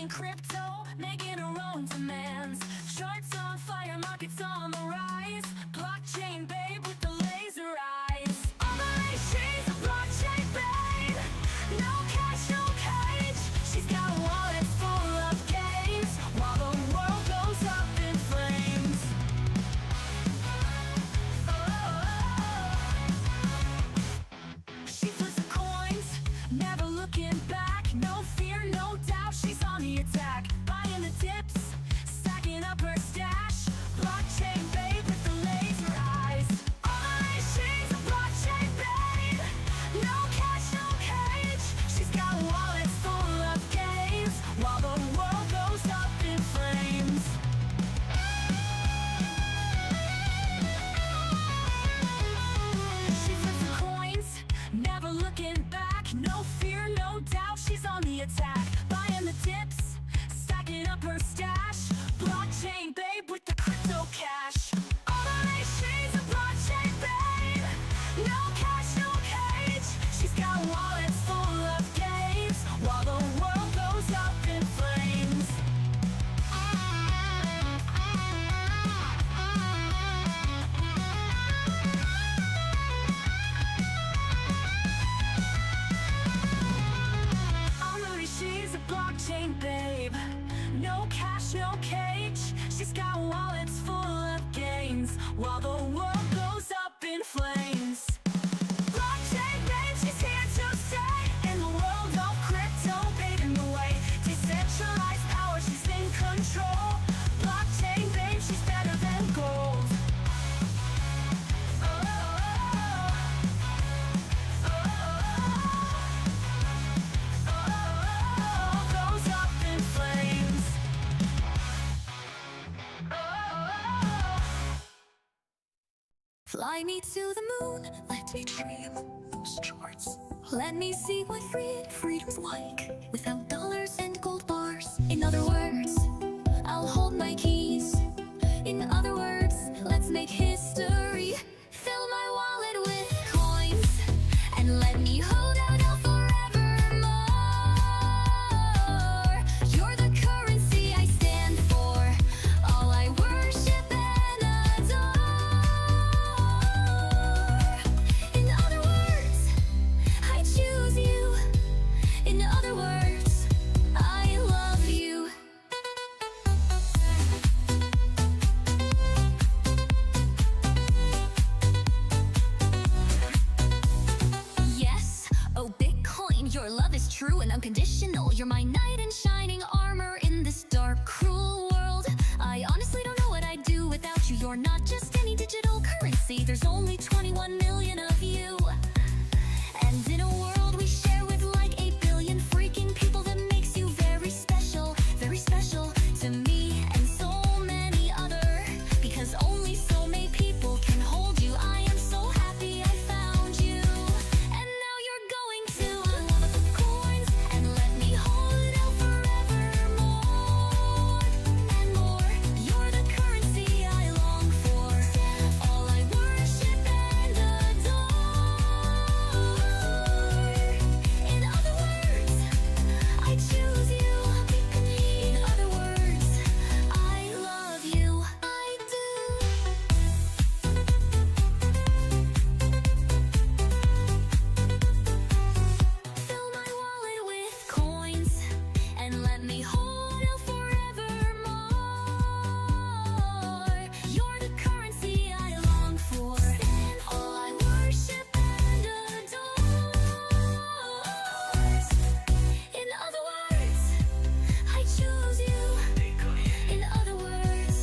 in crypto, making her own demands. Charts on fire, markets on the rise. Blockchain babe with the laser eyes. All the race, she's a blockchain babe. No cash, no cage. She's got wallets full of games, while the world goes up in flames. She flips the coins, never looking back. No fear, no doubt, she's on the attack. Buying the dips, stacking up her stash. Blockchain babe with the laser eyes. All the race, she's a blockchain babe. No cash, no cage. She's got wallets full of games, while the world goes up in flames. She flips the coins, never looking back. No fear, no doubt, she's on the attack. Buying the dips, stacking up her stash. Blockchain babe with the crypto cash. All the race, she's a blockchain babe. No cash, no cage. She's got wallets full of games, while the world goes up in flames. Amidst, she's a blockchain babe. No cash, no cage. She's got wallets full of gains, while the world goes up in flames. Blockchain babe, she's here to stay. In the world of crypto, paving the way. Decentralized power, she's in control. Blockchain babe, she's better than gold. Goes up in flames. Fly me to the moon, let me dream those charts. Let me see what freedom's like, without dollars and gold bars. In other words, I'll hold my keys. In other words, let's make history. Fill my wallet with coins, and let me hold out all forevermore. You're the currency I stand for, all I worship and adore. In other words, I choose you. In other words, I love you. Yes, oh Bitcoin, your love is true and unconditional. You're my knight in shining armor in this dark, cruel world. I honestly don't know what I'd do without you. You're not just any digital currency. There's only 21 million of you. And in a world we share with like 8 billion freaking people, that makes you very special to me and so many other. Because only so many people can hold you. I am so happy I found you. And now you're going to love the coins, and let me hold out forevermore and more. You're the currency I long for, all I worship and adore. In other words, I choose you. In other words, I love you. I do. Fill my wallet with coins, and let me hold out forevermore. You're the currency I long for, all I worship and adore. In other words, I choose you. In other words,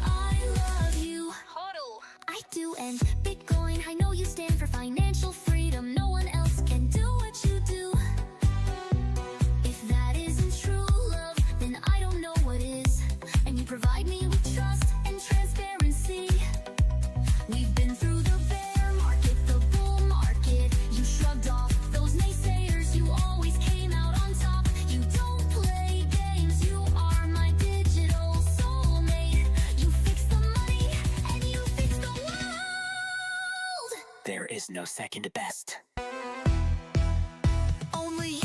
I love you. Hodl. I do, and Bitcoin, I know you stand for financial freedom. No one else can do what you do. If that isn't true love, then I don't know what is. And you provide me with trust and transparency. We've been through the bear market, the bull market. You shrugged off those naysayers, you always came out on top. You don't play games, you are my digital soulmate. You fix the money, and you fix the world. There is no second best. Only you.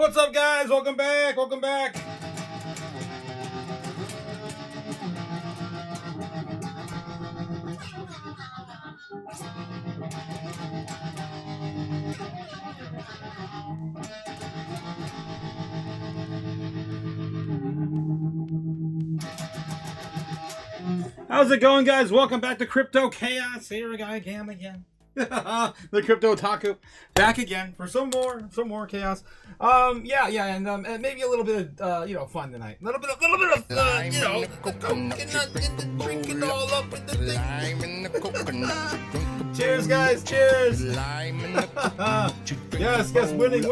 What's up, guys? Welcome back. Welcome back. How's it going, guys? Welcome back to Crypto Chaos. Here we go again. The Crypto Otaku back again for some more chaos. And maybe a little bit of fun tonight. A little bit of drinking all up with the thing. Cheers, guys! Cheers! Yes, winning.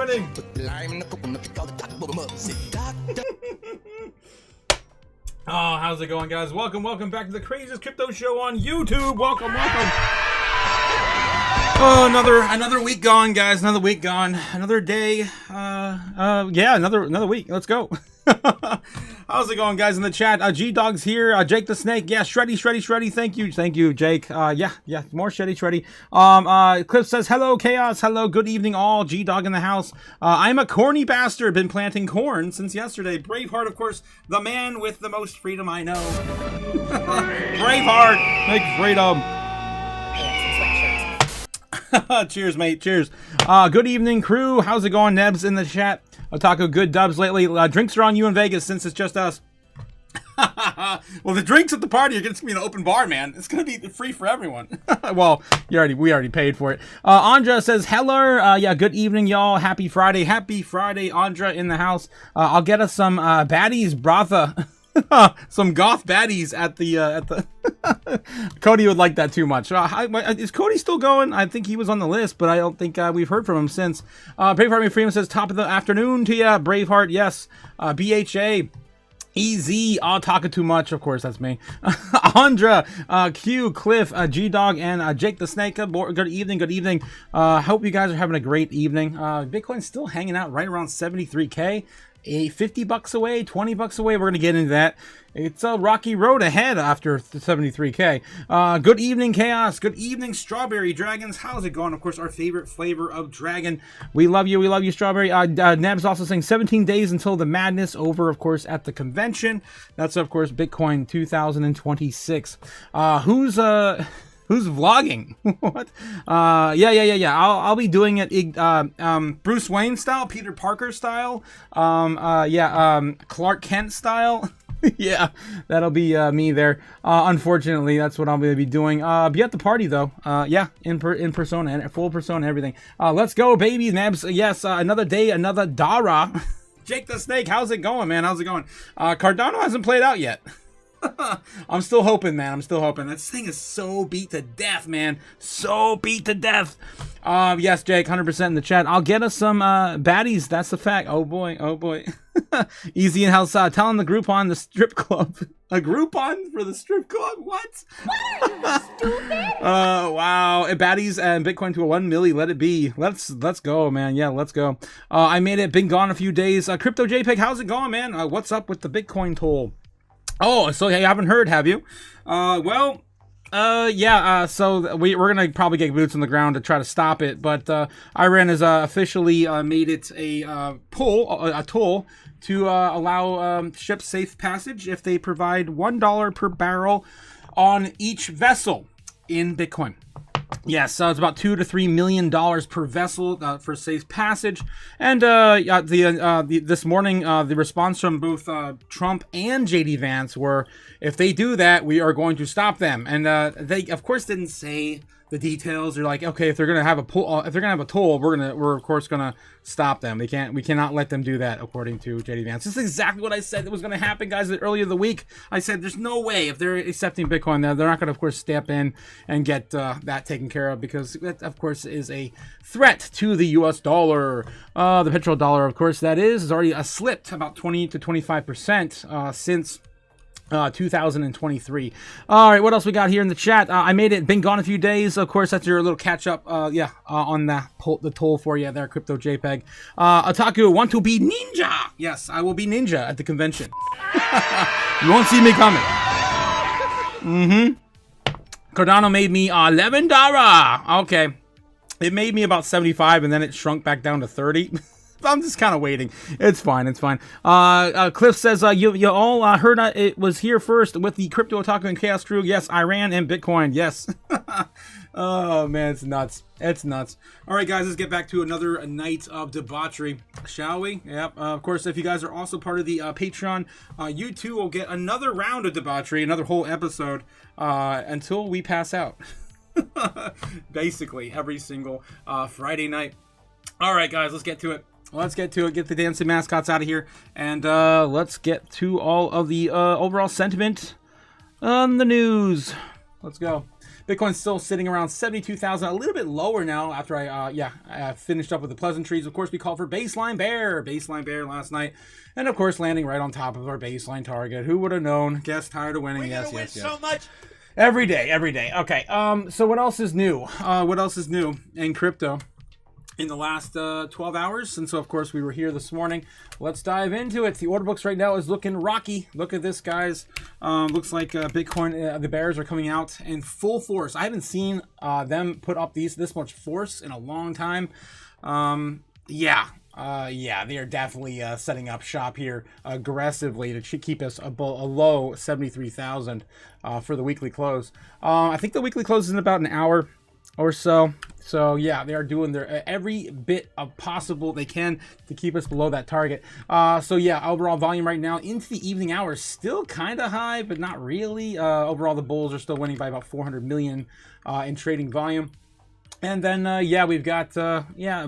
Oh, how's it going, guys? Welcome back to the craziest crypto show on YouTube. Welcome. Oh, another week gone, guys. Another week gone. Another day. Another week. Let's go. How's it going, guys, in the chat? G-Dog's here. Jake the Snake. Yeah, Shreddy. Thank you, Jake. More Shreddy. Cliff says, hello, Chaos. Hello, good evening, all. G-Dog in the house. I'm a corny bastard. Been planting corn since yesterday. Braveheart, of course, the man with the most freedom I know. Braveheart. Make freedom. Cheers, mate. Cheers. Good evening, crew. How's it going, Nebs in the chat? Otaku, good dubs lately. Drinks are on you in Vegas since it's just us. Well, the drinks at the party are going to be an open bar, man. It's going to be free for everyone. Well, we already paid for it. Andra says, hello. Good evening, y'all. Happy Friday. Andra in the house. I'll get us some baddies, bratha. Some goth baddies at the Cody would like that too much. Is Cody still going? I think he was on the list, but I don't think we've heard from him since. Braveheart Freeman says, top of the afternoon to ya. Braveheart, yes. BHA. EZ, I'll talk too much. Of course, that's me. Andra, Q, Cliff, G-Dog, and Jake the Snake. Good evening. Hope you guys are having a great evening. Bitcoin's still hanging out right around 73K. $50 away, $20 away. We're going to get into that. It's a rocky road ahead after 73K. Good evening, Chaos. Good evening, Strawberry Dragons. How's it going? Of course, our favorite flavor of dragon. We love you, Strawberry. Neb's also saying 17 days until the madness over, of course, at the convention. That's, of course, Bitcoin 2026. Who's vlogging? What? Yeah. I'll be doing it Bruce Wayne style, Peter Parker style, Clark Kent style. Yeah, that'll be me there. Unfortunately, that's what I'm going to be doing. Be at the party though. In persona and full persona and everything. Let's go, baby. Nebs. Yes, another day, another Dara. Jake the Snake, how's it going, man? How's it going? Cardano hasn't played out yet. I'm still hoping, man. This thing is so beat to death, man. So beat to death. Yes, Jake, 100% in the chat. I'll get us some baddies. That's the fact. Oh boy. Easy in house. Telling the Groupon the strip club. A Groupon for the strip club? What? Stupid. Wow. Baddies and Bitcoin to a 1 milli. Let it be. Let's go, man. Yeah, let's go. I made it. Been gone a few days. Crypto JPEG, how's it going, man? What's up with the Bitcoin toll? Oh, so you haven't heard, have you? So we're going to probably get boots on the ground to try to stop it, but Iran has officially made it a toll to allow ships safe passage if they provide $1 per barrel on each vessel in Bitcoin. Yes, it's about $2 to $3 million per vessel for safe passage. And this morning, the response from both Trump and JD Vance were, if they do that, we are going to stop them. And they, of course, didn't say the details. They're like, okay, if they're gonna have a toll, we're of course gonna stop them. We cannot let them do that, according to JD Vance. This is exactly what I said that was gonna happen, guys. Earlier the week, I said there's no way if they're accepting Bitcoin, they're not gonna, of course, step in and get that taken care of, because that, of course, is a threat to the U.S. dollar. The petrodollar, of course, that is already slipped about 20 to 25% since 2023. All right, what else we got here in the chat? I made it. Been gone a few days. Of course, that's your little catch up. On the toll for you there, Crypto JPEG. Otaku, want to be ninja? Yes, I will be ninja at the convention. You won't see me coming. Cardano made me $11. Okay. It made me about 75, and then it shrunk back down to 30. I'm just kind of waiting. It's fine. It's fine. Cliff says, you all heard it was here first with the Crypto Otaku and Chaos crew. Yes, Iran and Bitcoin. Yes. Oh, man, it's nuts. It's nuts. All right, guys, let's get back to another night of debauchery, shall we? Yep. Of course, if you guys are also part of the Patreon, you too will get another round of debauchery, another whole episode until we pass out. Basically, every single Friday night. All right, guys, let's get to it. Let's get to it. Get the dancing mascots out of here. And let's get to all of the overall sentiment on the news. Let's go. Bitcoin's still sitting around 72,000, a little bit lower now after I finished up with the pleasantries. Of course, we called for baseline bear last night. And of course, landing right on top of our baseline target. Who would have known? Guess tired of winning. Yes, yes, yes. So much. Every day. Okay. So what else is new? What else is new in crypto in the last 12 hours? And so, of course, we were here this morning. Let's dive into it. The order books right now is looking rocky. Look at this, guys. Looks like Bitcoin, the bears are coming out in full force. I haven't seen them put up this much force in a long time. Yeah, they are definitely setting up shop here aggressively to keep us a low 73,000 for the weekly close. I think the weekly close is in about an hour or so. So yeah, they are doing their every bit of possible they can to keep us below that target. So yeah, overall volume right now into the evening hours still kind of high, but not really. Overall, the bulls are still winning by about 400 million in trading volume. And then, yeah, we've got,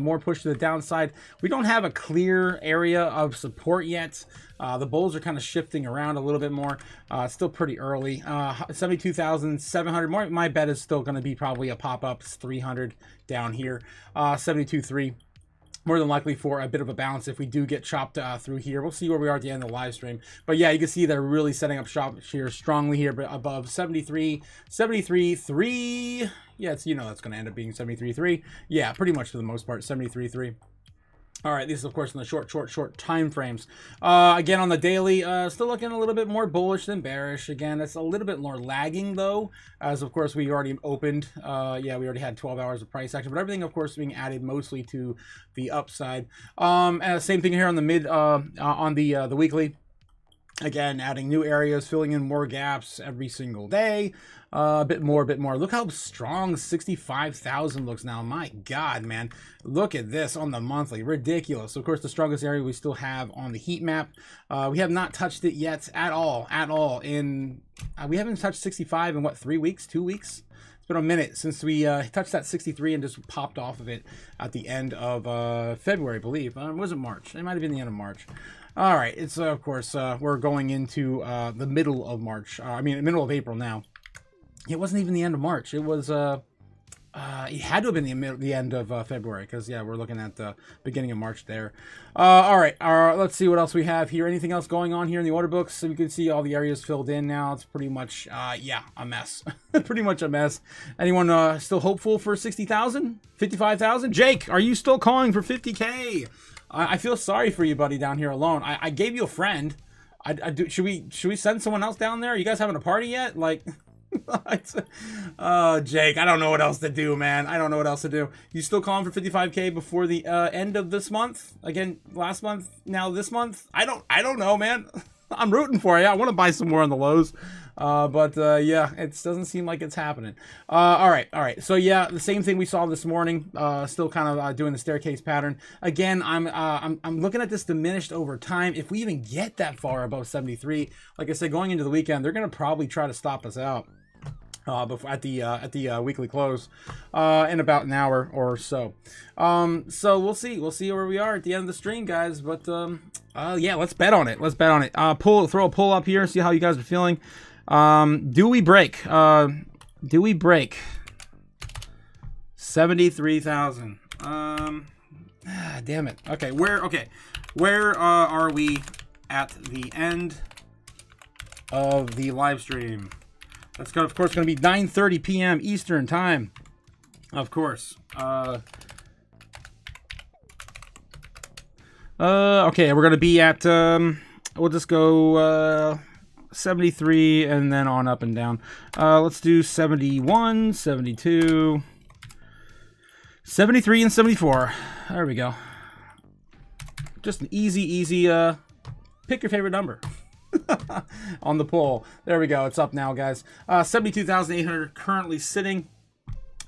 more push to the downside. We don't have a clear area of support yet. The bulls are kind of shifting around a little bit more. It's still pretty early. 72,700. My bet is still going to be probably a pop-up 300 down here. 72.3. More than likely for a bit of a bounce if we do get chopped through here. We'll see where we are at the end of the live stream. But yeah, you can see they're really setting up shop here strongly here, but above 73, 73.3. Yeah, it's, that's going to end up being 73.3. Yeah, pretty much for the most part, 73.3. All right, this is, of course, in the short time frames. Again, on the daily, still looking a little bit more bullish than bearish. Again, it's a little bit more lagging, though, as, of course, we already opened. Yeah, we already had 12 hours of price action, but everything, of course, being added mostly to the upside. Same thing here on the the weekly. Again, adding new areas, filling in more gaps every single day. A bit more. Look how strong 65,000 looks now. My God, man. Look at this on the monthly. Ridiculous. Of course, the strongest area we still have on the heat map. We have not touched it yet at all. We haven't touched 65 in, what, 3 weeks? 2 weeks? It's been a minute since we touched that 63 and just popped off of it at the end of February, I believe. Was it March? It might have been the end of March. All right. It's, of course, we're going into the middle of March. Middle of April now. It wasn't even the end of March. It was, it had to have been the end of February, because, yeah, we're looking at the beginning of March there. All right, let's see what else we have here. Anything else going on here in the order books? So you can see all the areas filled in now. It's pretty much, a mess. Pretty much a mess. Anyone still hopeful for 60,000? 55,000? Jake, are you still calling for 50K? I feel sorry for you, buddy, down here alone. I gave you a friend. Should we send someone else down there? Are you guys having a party yet? Like... Oh, Jake, I don't know what else to do, man. I don't know what else to do. You still calling for 55K before the end of this month? Again, last month, now this month? I don't know, man. I'm rooting for you. I want to buy some more on the lows. But yeah, it doesn't seem like it's happening. All right. So yeah, the same thing we saw this morning. Still kind of doing the staircase pattern. Again, I'm looking at this diminished over time. If we even get that far above 73, like I said, going into the weekend, they're gonna probably try to stop us out. Before at the weekly close in about an hour or so. So we'll see where we are at the end of the stream, guys. But yeah, let's bet on it. Throw a poll up here, see how you guys are feeling. Do we break 73,000? Damn it. Okay, where are we at the end of the live stream? That's of course going to be 9:30 p.m. Eastern time. Of course. Okay, we're going to be at we'll just go 73 and then on up and down. Let's do 71, 72, 73 and 74. There we go. just an easy pick your favorite number on the poll. There we go. It's up now, guys. 72,800 currently sitting.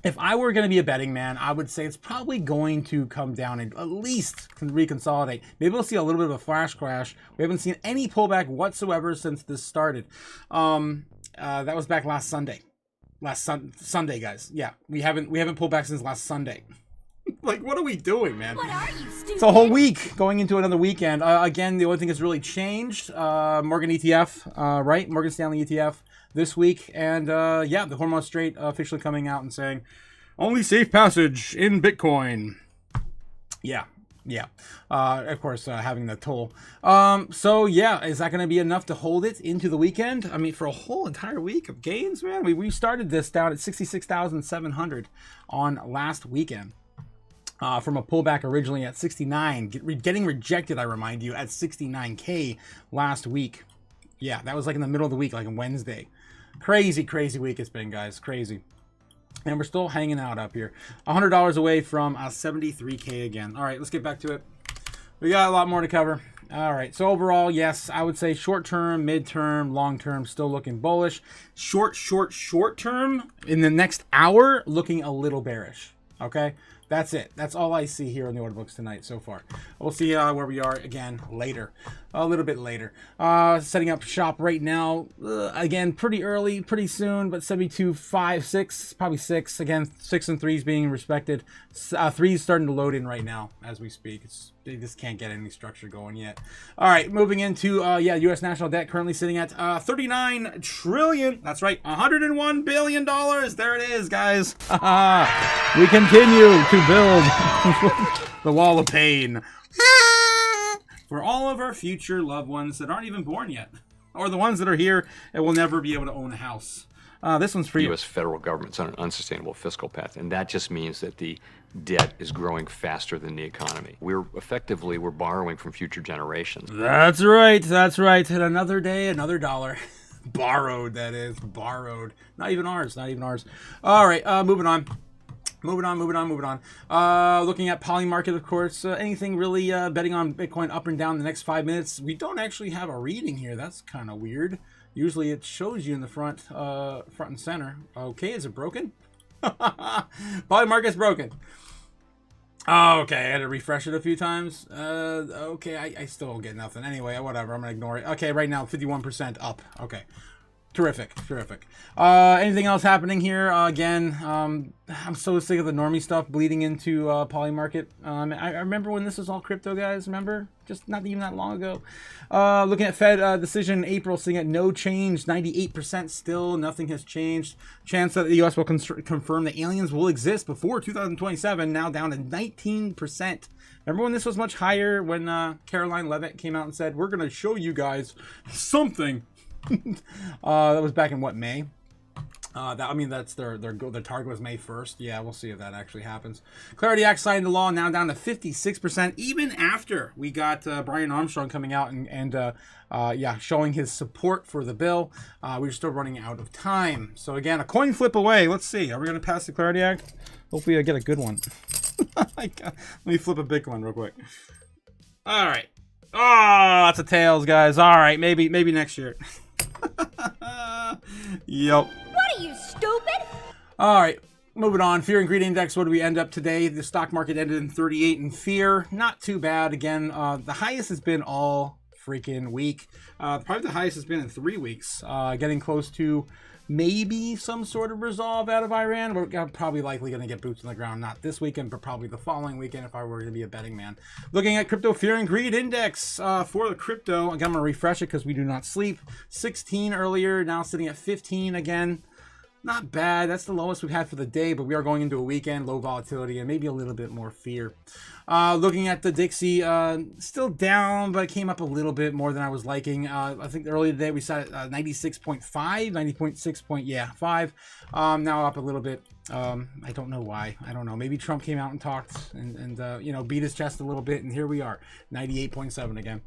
If I were going to be a betting man, I would say it's probably going to come down and at least reconsolidate. Maybe we'll see a little bit of a flash crash. We haven't seen any pullback whatsoever since this started. That was back last Sunday. Sunday, guys. Yeah, we haven't pulled back since last Sunday. Like, what are we doing, man? What are you, stupid? It's a whole week going into another weekend. Again, the only thing that's really changed, Morgan ETF, right? Morgan Stanley ETF this week. And yeah, the Hormone Strait officially coming out and saying, only safe passage in Bitcoin. Yeah. Of course, having the toll. So yeah, is that going to be enough to hold it into the weekend? I mean, for a whole entire week of gains, man. We started this down at 66,700 on last weekend. From a pullback originally at 69, getting rejected, I remind you, at 69K last week. Yeah, that was like in the middle of the week, like on Wednesday. Crazy week it's been, guys. Crazy. And we're still hanging out up here. $100 away from 73K again. All right, let's get back to it. We got a lot more to cover. All right, so overall, yes, I would say short-term, mid-term, long-term, still looking bullish. Short-term, in the next hour, looking a little bearish, okay? That's it. That's all I see here in the order books tonight so far. We'll see where we are again later, a little bit later. Setting up shop right now. Again, pretty early, pretty soon, but 72, 5, 6, probably 6. Again, 6 and 3s being respected. 3's starting to load in right now as we speak. They just can't get any structure going yet. All right, moving into yeah, U.S. national debt currently sitting at 39 trillion. That's right, $101 billion. There it is, guys. We continue to build the wall of pain for all of our future loved ones that aren't even born yet, or the ones that are here and will never be able to own a house. This one's for The you. U.S. federal government's on an unsustainable fiscal path, and that just means that the debt is growing faster than the economy. We're borrowing from future generations. That's right. And another day, another dollar. Borrowed, that is. Borrowed. Not even ours. All right, moving on. Looking at Polymarket, of course. Anything really betting on Bitcoin up and down the next 5 minutes? We don't actually have a reading here. That's kind of weird. Usually it shows you in the front and center. Okay, is it broken? Polymarket's broken. Oh, okay, I had to refresh it a few times. Okay, I still don't get nothing. Anyway, whatever, I'm gonna ignore it. Okay, right now, 51% up. Okay. Terrific. Anything else happening here? Again, I'm so sick of the normie stuff bleeding into Polymarket. I remember when this was all crypto, guys. Remember? Just not even that long ago. Looking at Fed decision in April, seeing at no change, 98% still. Nothing has changed. Chance that the U.S. will confirm that aliens will exist before 2027, now down to 19%. Remember when this was much higher, when Caroline Levitt came out and said, we're going to show you guys something. That was back in what, May? I mean, that's their target was May 1st. Yeah, we'll see if that actually happens. Clarity Act signed into law, now down to 56%, even after we got Brian Armstrong coming out and yeah, showing his support for the bill. We're still running out of time. So again, a coin flip away. Let's see. Are we going to pass the Clarity Act? Hopefully I get a good one. Let me flip a big one real quick. All right. Oh, that's a tails, guys. All right, maybe next year. Yep. What are you, stupid? All right, moving on. Fear and greed index. What do we end up today? The stock market ended in 38 in fear. Not too bad. Again, the highest has been all freaking week. Probably the highest has been in 3 weeks. Getting close to maybe some sort of resolve out of Iran. We're probably likely going to get boots on the ground, not this weekend, but probably the following weekend if I were going to be a betting man. Looking at crypto fear and greed index for the crypto. Again, I'm going to refresh it because we do not sleep. 16 earlier, now sitting at 15 again. Not bad. That's the lowest we've had for the day, but we are going into a weekend, low volatility, and maybe a little bit more fear. Looking at the Dixie, still down, but it came up a little bit more than I was liking. I think earlier today we sat at 96.5, 90.6.5. Now up a little bit. I don't know why. I don't know. Maybe Trump came out and talked and you know, beat his chest a little bit, and here we are, 98.7 again.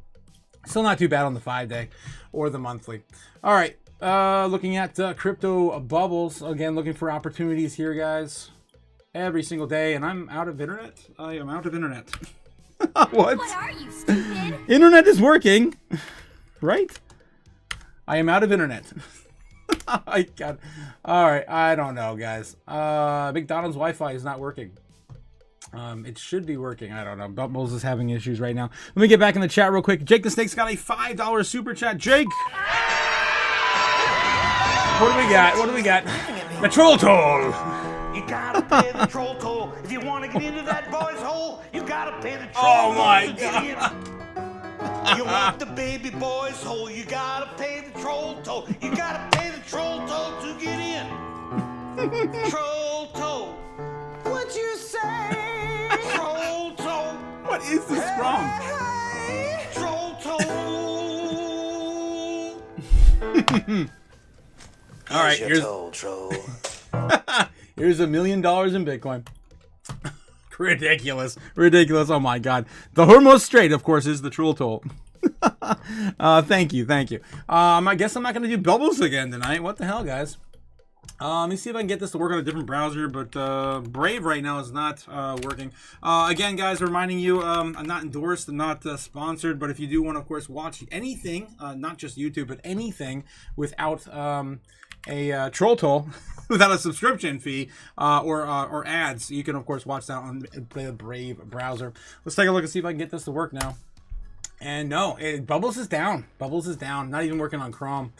Still not too bad on the 5-day or the monthly. All right. Looking at crypto bubbles, again, looking for opportunities here, guys, every single day, and I'm out of internet. I am out of internet. What? What are you, stupid? Internet is working, right? I am out of internet. I got. All right, I don't know, guys. McDonald's Wi-Fi is not working. It should be working. I don't know. Bubbles is having issues right now. Let me get back in the chat real quick. Jake the Snake's got a $5 super chat. Jake, what do we got? What do we got? The troll toll. You gotta pay the troll toll. If you want to get into that boy's hole, you gotta pay the troll Oh my toll to get in. You want the baby boy's hole, you gotta pay the troll toll. You gotta pay the troll toll to get in. Troll toll. What you say? Troll toll. What is this from? Hey, troll toll. All right, here's troll. here's $1 million in Bitcoin. Ridiculous. Ridiculous. Oh my god. The Hormuz Strait, of course, is the troll toll. Thank you. Thank you. I guess I'm not going to do bubbles again tonight. What the hell, guys? Let me see if I can get this to work on a different browser, but Brave right now is not working. Again, guys, reminding you, I'm not endorsed, I'm not sponsored, but if you do want to, of course, watch anything, not just YouTube, but anything without a troll toll, without a subscription fee or ads, you can, of course, watch that on the Brave browser. Let's take a look and see if I can get this to work now. And no, Bubbles is down. Bubbles is down. Not even working on Chrome.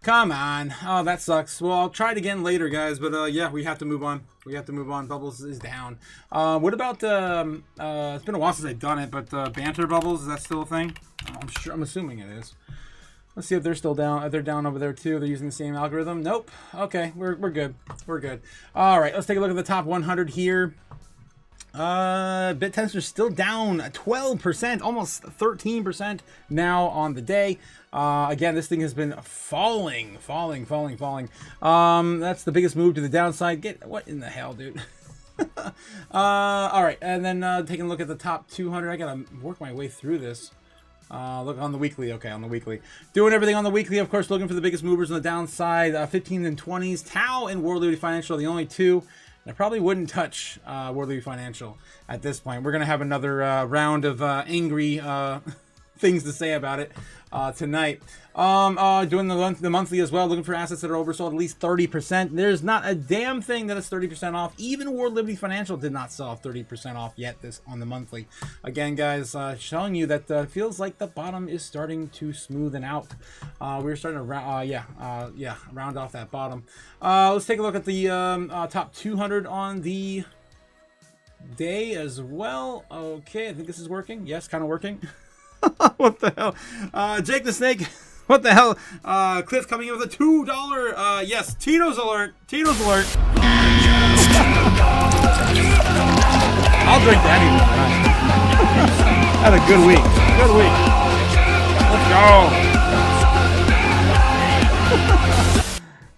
Come on. Oh, that sucks. Well, I'll try it again later, guys. But yeah, we have to move on. We have to move on. Bubbles is down. What about it's been a while since I've done it, but banter bubbles, is that still a thing? I'm assuming it is. Let's see if they're still down. If they're down over there too. They're using the same algorithm. Nope. Okay, we're good. We're good. All right, let's take a look at the top 100 here. BitTensor's still down 12%, almost 13% now on the day. Again, this thing has been falling. That's the biggest move to the downside. What in the hell, dude? All right, and then taking a look at the top 200. I gotta work my way through this. Look on the weekly. Okay, on the weekly. Doing everything on the weekly, of course, looking for the biggest movers on the downside. 15s and 20s. Tau and World Liberty Financial are the only two. I probably wouldn't touch World Liberty Financial at this point. We're going to have another round of angry things to say about it tonight. Doing the monthly as well, looking for assets that are oversold at least 30%. There's not a damn thing that is 30% off. Even World Liberty Financial did not sell 30% off yet on the monthly. Again, guys, showing you that feels like the bottom is starting to smoothen out. We're starting to round off that bottom. Let's take a look at the top 200 on the day as well. Okay, I think this is working. Yes, kind of working. What the hell? Jake the Snake. What the hell? Cliff coming in with a $2. Yes, Tito's alert. Tito's alert. I'll drink that even. Had a good week. Good week. Let's go.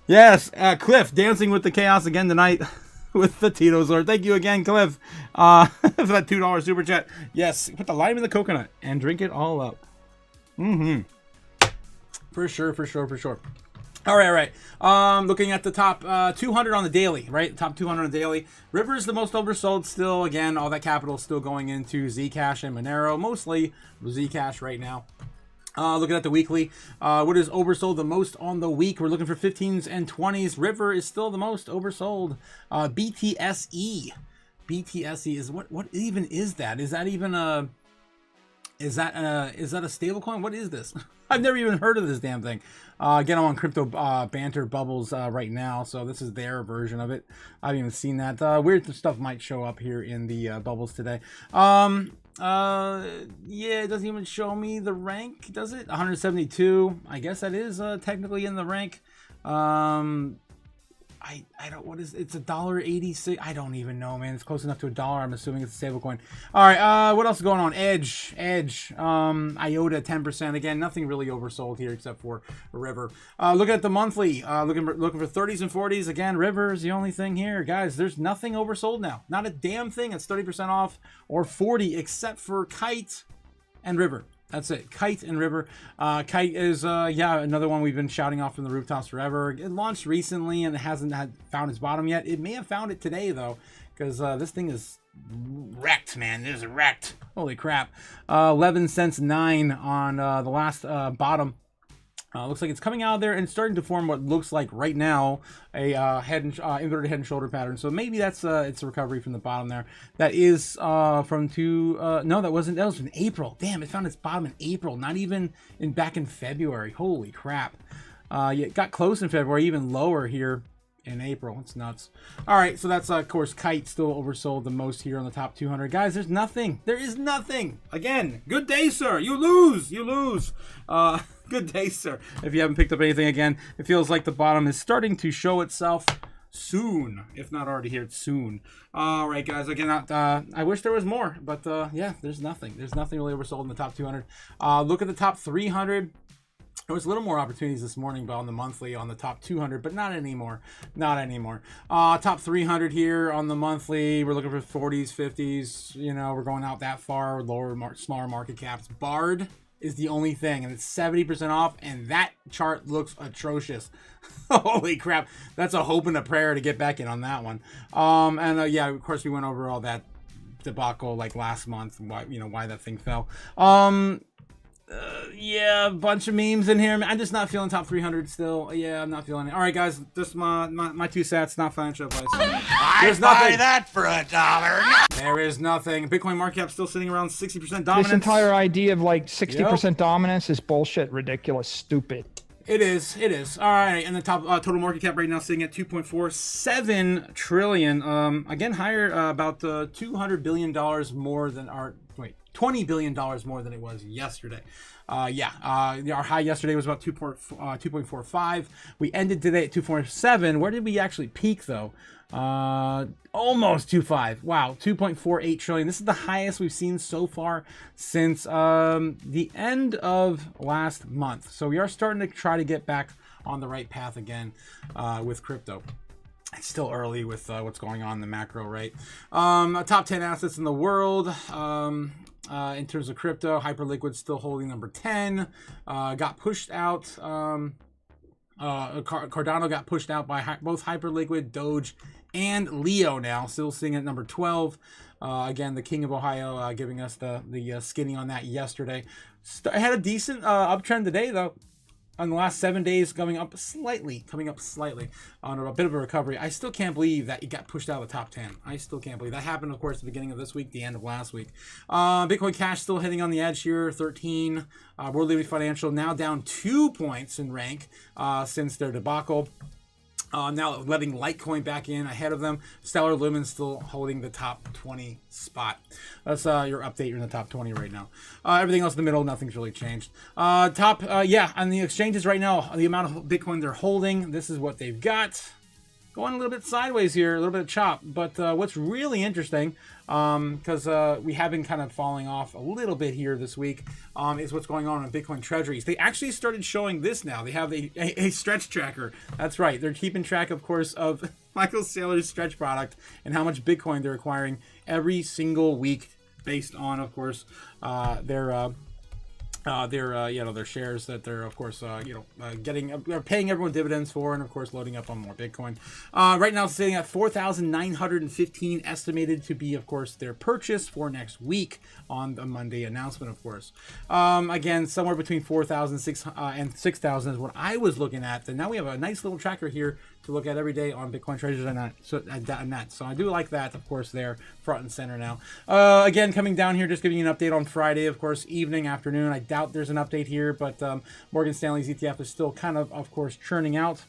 Yes, Cliff dancing with the chaos again tonight with the Tito's alert. Thank you again, Cliff, for that $2 super chat. Yes, put the lime in the coconut and drink it all up. For sure. All right. Looking at the top 200 on the daily, right? Top 200 on the daily. River is the most oversold still. Again, all that capital is still going into Zcash and Monero, mostly Zcash right now. Looking at the weekly, what is oversold the most on the week? We're looking for 15s and 20s. River is still the most oversold. BTSE is what even is that? Is that even a stable coin? What is this? I've never even heard of this damn thing. Again, I'm on Crypto Banter Bubbles right now, so this is their version of it. I haven't even seen that. Weird stuff might show up here in the bubbles today. Yeah, it doesn't even show me the rank, does it? 172. I guess that is technically in the rank. I don't, what is, it's $1.86. I don't even know, man. It's close enough to $1. I'm assuming it's a stable coin. All right, what else is going on? Edge, IOTA 10%. Again, nothing really oversold here except for River. Looking at the monthly, looking for 30s and 40s. Again, River is the only thing here. Guys, there's nothing oversold now. Not a damn thing. It's 30% off or 40 except for Kite and River. That's it. Kite and River. Kite is, another one we've been shouting off from the rooftops forever. It launched recently and it hasn't found its bottom yet. It may have found it today, though, because this thing is wrecked, man. It is wrecked. Holy crap. 11 cents 9 on the last bottom. Looks like it's coming out of there and starting to form what looks like right now a inverted head and shoulder pattern. So maybe that's it's a recovery from the bottom there. That is from no, that was in April. Damn, it found its bottom in April, not even back in February. Holy crap. Yeah, it got close in February, even lower here in April. It's nuts. All right, so that's of course Kite still oversold the most here on the top 200. Guys, there's nothing. There is nothing. Again, good day, sir. You lose. You lose. Good day, sir. If you haven't picked up anything again, it feels like the bottom is starting to show itself soon, if not already here. It's soon. All right, guys. Again, I wish there was more, but yeah, there's nothing. There's nothing really oversold in the top 200. Look at the top 300. There was a little more opportunities this morning, but on the monthly, on the top 200, but not anymore. Not anymore. Top 300 here on the monthly. We're looking for 40s, 50s. You know, we're going out that far. Smaller market caps. Bard is the only thing, and it's 70% off, and that chart looks atrocious. Holy crap. That's a hope and a prayer to get back in on that one. Yeah, of course, we went over all that debacle like last month, why that thing fell. Yeah, a bunch of memes in here. I'm just not feeling top 300 still. Yeah, I'm not feeling it. All right, guys, just my 2 cents, not financial advice. There's nothing. Buy that for $1. There is nothing. Bitcoin market cap still sitting around 60% dominance. This entire idea of like 60% dominance is bullshit, ridiculous, stupid. It is. It is. All right, and the top total market cap right now sitting at 2.47 trillion. Again, higher about $200 billion more than our. Wait, $20 billion more than it was yesterday. Our high yesterday was about 2.45. We ended today at 2.47. Where did we actually peak though? Almost 2.5. Wow, 2.48 trillion. This is the highest we've seen so far since the end of last month. So we are starting to try to get back on the right path again with crypto. It's still early with what's going on in the macro, right? Top 10 assets in the world. In terms of crypto, Hyperliquid still holding number 10. Got pushed out. Cardano got pushed out by both Hyperliquid, Doge, and Leo now. Still sitting at number 12. Again, the King of Ohio giving us the skinny on that yesterday. Had a decent uptrend today, though. On the last 7 days, coming up slightly on a bit of a recovery. I still can't believe that it got pushed out of the top 10. I still can't believe that happened, of course, at the beginning of this week, the end of last week. Bitcoin Cash still hitting on the edge here, 13. World Liberty Financial now down 2 points in rank since their debacle. Now letting Litecoin back in ahead of them. Stellar Lumen still holding the top 20 spot. That's your update. You're in the top 20 right now. Everything else in the middle, nothing's really changed. On the exchanges right now, the amount of Bitcoin they're holding, this is what they've got. Going a little bit sideways here, a little bit of chop. But what's really interesting, because we have been kind of falling off a little bit here this week, is what's going on in Bitcoin treasuries. They actually started showing this now. They have a stretch tracker. That's right. They're keeping track, of course, of Michael Saylor's stretch product and how much Bitcoin they're acquiring every single week based on, of course, their shares that they're, of course, paying everyone dividends for, and of course loading up on more Bitcoin. Right now sitting at 4,915 estimated to be, of course, their purchase for next week on the Monday announcement, of course. Again, somewhere between 4,000 and 6,000 is what I was looking at. And now we have a nice little tracker here to look at every day on Bitcoin treasures and that. So I do like that, of course, there front and center now. Again, coming down here, just giving you an update on Friday, of course, evening, afternoon. I doubt there's an update here, but Morgan Stanley's ETF is still kind of course, churning out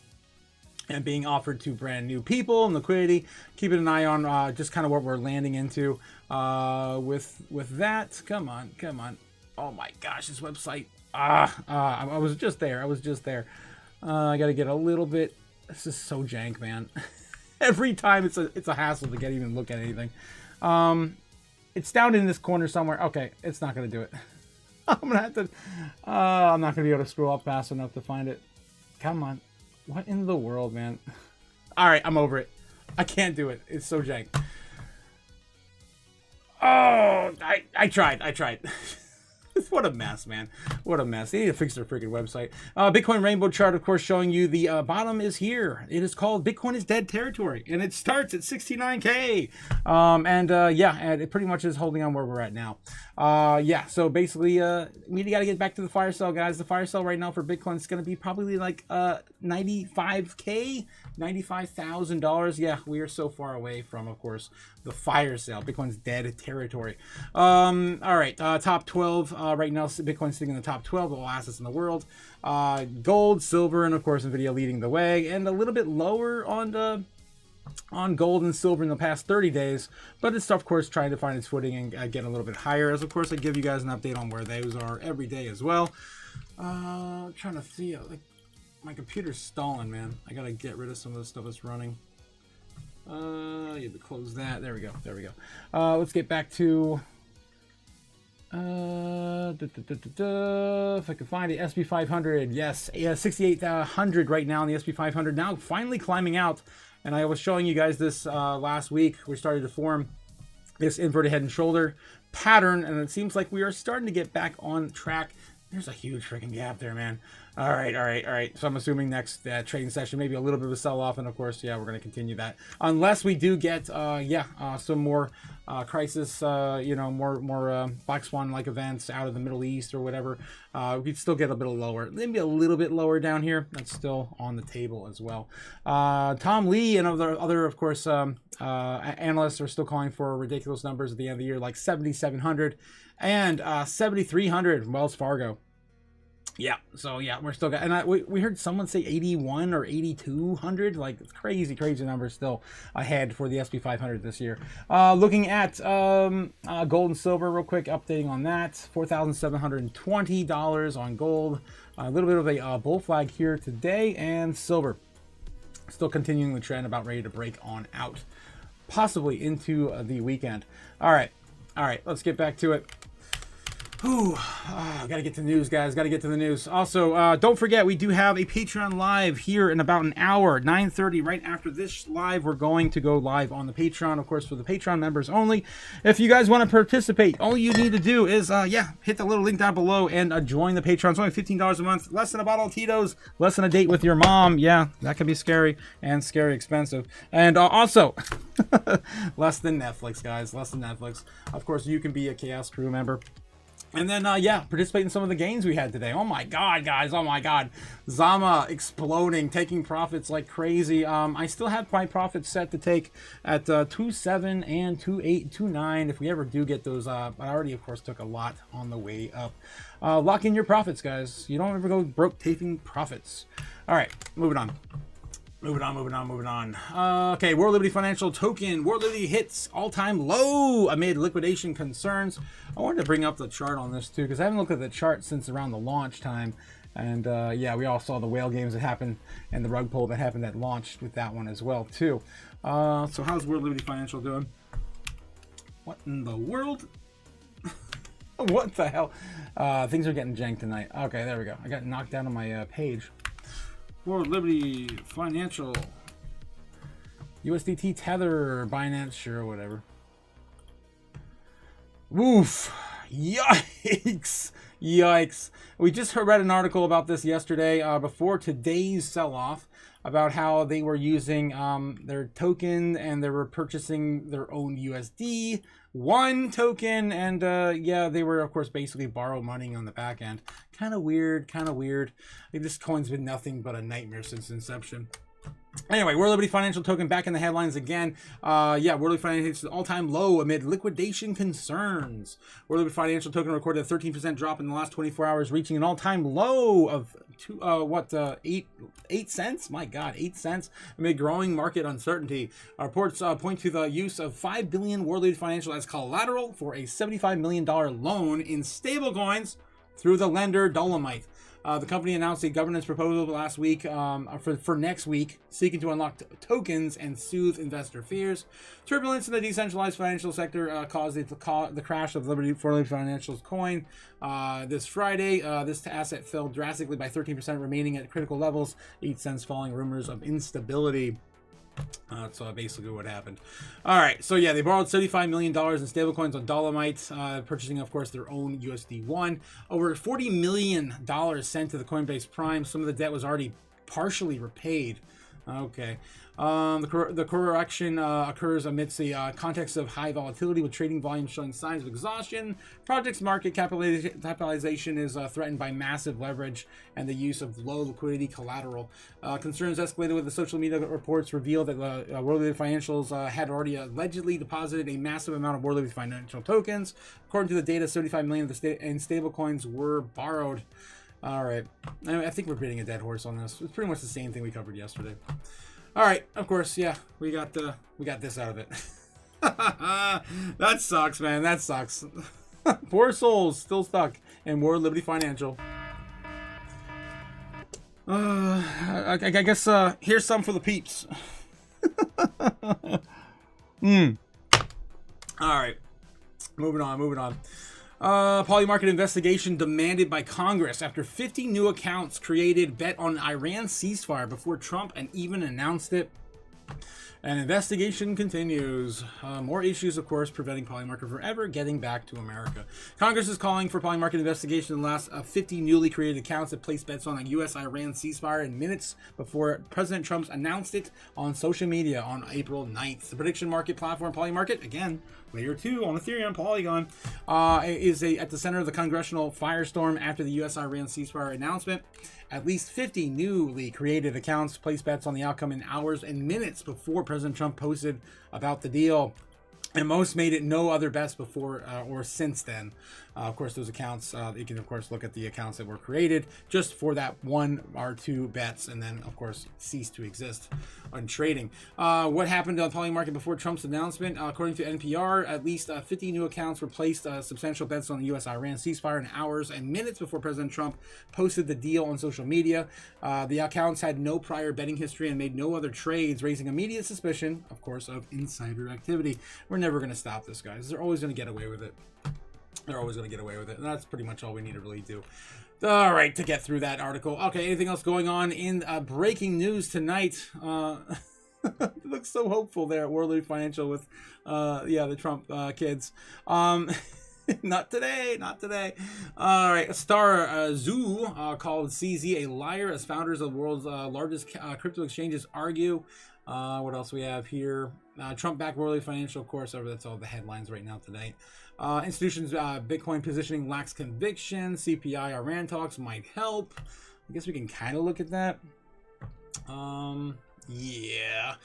and being offered to brand new people and liquidity. Keeping an eye on just kind of what we're landing into with that. Come on. Oh my gosh, this website. I was just there. I got to get a little bit. This is so jank, man. Every time it's a hassle to even look at anything. It's down in this corner somewhere. Okay, it's not gonna do it. I'm gonna have to. I'm not gonna be able to scroll up fast enough to find it. Come on, what in the world, man? All right, I'm over it. I can't do it. It's so jank. Oh, I tried. What a mess, man. What a mess. They need to fix their freaking website. Bitcoin rainbow chart, of course, showing you the bottom is here. It is called Bitcoin is dead territory, and it starts at 69K. And it pretty much is holding on where we're at now. So basically, we got to get back to the fire sale, guys. The fire sale right now for Bitcoin is going to be probably like 95K, $95,000. Yeah, we are so far away from, of course, the fire sale. Bitcoin's dead territory. All right, top 12 right now. Bitcoin's sitting in the top 12 of all assets in the world. Gold, silver, and of course Nvidia leading the way, and a little bit lower on gold and silver in the past 30 days, but it's of course trying to find its footing and get a little bit higher, as of course I give you guys an update on where those are every day as well. Trying to see, like, my computer's stalling, man. I gotta get rid of some of the stuff that's running. You have to close that. There we go. Let's get back to if I can find it, SP 500. Yes, 6800 right now in the SP 500, now finally climbing out. And I was showing you guys this last week. We started to form this inverted head and shoulder pattern, and it seems like we are starting to get back on track. There's a huge freaking gap there, man. All right. So I'm assuming next trading session, maybe a little bit of a sell-off, and of course, yeah, we're going to continue that. Unless we do get, some more crisis, more Black Swan-like events out of the Middle East or whatever. We could still get a bit lower. Maybe a little bit lower down here. That's still on the table as well. Tom Lee and other of course, analysts are still calling for ridiculous numbers at the end of the year, like 7,700 and 7,300 Wells Fargo. Yeah, so yeah, we're still got, and we heard someone say 81 or 8,200, like crazy numbers still ahead for the SP 500 this year. Looking at gold and silver real quick, updating on that, $4,720 on gold, a little bit of a bull flag here today, and silver still continuing the trend, about ready to break on out, possibly into the weekend. All right, let's get back to it. Whew, gotta get to the news, guys. Gotta get to the news. Also, don't forget, we do have a Patreon live here in about an hour, 9:30. Right after this live, we're going to go live on the Patreon, of course, for the Patreon members only. If you guys want to participate, all you need to do is, hit the little link down below and join the Patreon. It's only $15 a month, less than a bottle of Tito's, less than a date with your mom. Yeah, that can be scary and scary expensive. And also, less than Netflix, guys. Less than Netflix. Of course, you can be a Chaos Crew member. And then, participate in some of the gains we had today. Oh my God, guys. Oh my God. Zama exploding, taking profits like crazy. I still have my profits set to take at 2.7 and 2.8, 2.9 if we ever do get those. But I already, of course, took a lot on the way up. Lock in your profits, guys. You don't ever go broke taking profits. All right, moving on. Moving on. Okay, World Liberty Financial Token. World Liberty hits all-time low amid liquidation concerns. I wanted to bring up the chart on this too, because I haven't looked at the chart since around the launch time. And we all saw the whale games that happened and the rug pull that happened that launched with that one as well too. So how's World Liberty Financial doing? What in the world? What the hell? Things are getting janked tonight. Okay, there we go. I got knocked down on my page. World Liberty Financial, USDT Tether, Binance, sure, whatever. Woof. Yikes. We just read an article about this yesterday before today's sell-off, about how they were using their token and they were purchasing their own USD one token, and they were of course basically borrow money on the back end. Kind of weird. This coin's been nothing but a nightmare since inception. Anyway, World Liberty Financial Token back in the headlines again. World Liberty Financial hits an all-time low amid liquidation concerns. World Liberty Financial Token recorded a 13% drop in the last 24 hours, reaching an all-time low of 8 cents? My God, 8 cents amid growing market uncertainty. Reports point to the use of $5 billion World Liberty Financial as collateral for a $75 million loan in stablecoins through the lender Dolomite. The company announced a governance proposal last week for next week, seeking to unlock tokens and soothe investor fears. Turbulence in the decentralized financial sector caused the crash of Liberty Financial's coin this Friday. This asset fell drastically by 13%, remaining at critical levels, 8 cents, following rumors of instability. That's basically what happened. All right, so yeah, they borrowed $75 million in stablecoins on Dolomite, purchasing, of course, their own USD1. Over $40 million sent to the Coinbase Prime. Some of the debt was already partially repaid. Okay. The correction occurs amidst the context of high volatility, with trading volume showing signs of exhaustion. Project's market capitalization is threatened by massive leverage and the use of low liquidity collateral. Concerns escalated with the social media reports revealed that World Financials had already allegedly deposited a massive amount of World Financial tokens. According to the data, 75 million of the in stablecoins were borrowed. All right, I think we're beating a dead horse on this. It's pretty much the same thing we covered yesterday. All right, of course, yeah, we got this out of it. That sucks, man. That sucks. Poor souls still stuck in World Liberty Financial. I guess here's some for the peeps. All right, moving on. Polymarket investigation demanded by Congress after 50 new accounts created bet on Iran ceasefire before Trump and even announced it. An investigation continues. More issues, of course, preventing Polymarket from ever getting back to America. Congress is calling for Polymarket investigation in the last 50 newly created accounts that placed bets on a U.S.-Iran ceasefire in minutes before President Trump announced it on social media on April 9th. The prediction market platform Polymarket, again, layer 2 on Ethereum, Polygon, is at the center of the congressional firestorm after the U.S.-Iran ceasefire announcement. At least 50 newly created accounts placed bets on the outcome in hours and minutes before President Trump posted about the deal. And most made it no other bets before or since then. Of course, those accounts, you can, of course, look at the accounts that were created just for that one or two bets and then, of course, cease to exist on trading. What happened on Polymarket before Trump's announcement? According to NPR, at least 50 new accounts were placed substantial bets on the U.S.-Iran ceasefire in hours and minutes before President Trump posted the deal on social media. The accounts had no prior betting history and made no other trades, raising immediate suspicion, of course, of insider activity. We're never going to stop this, guys. They're always going to get away with it. They're always going to get away with it. And that's pretty much all we need to really do. All right, to get through that article. Okay, anything else going on in breaking news tonight? It looks so hopeful there at World Liberty Financial with, the Trump kids. Not today. All right, Star Zoo called CZ a liar as founders of the world's largest crypto exchanges argue. What else we have here? Trump-backed World Liberty Financial, of course. That's all the headlines right now tonight. Institutions' Bitcoin positioning lacks conviction. CPI Iran talks might help. I guess we can kind of look at that. Yeah,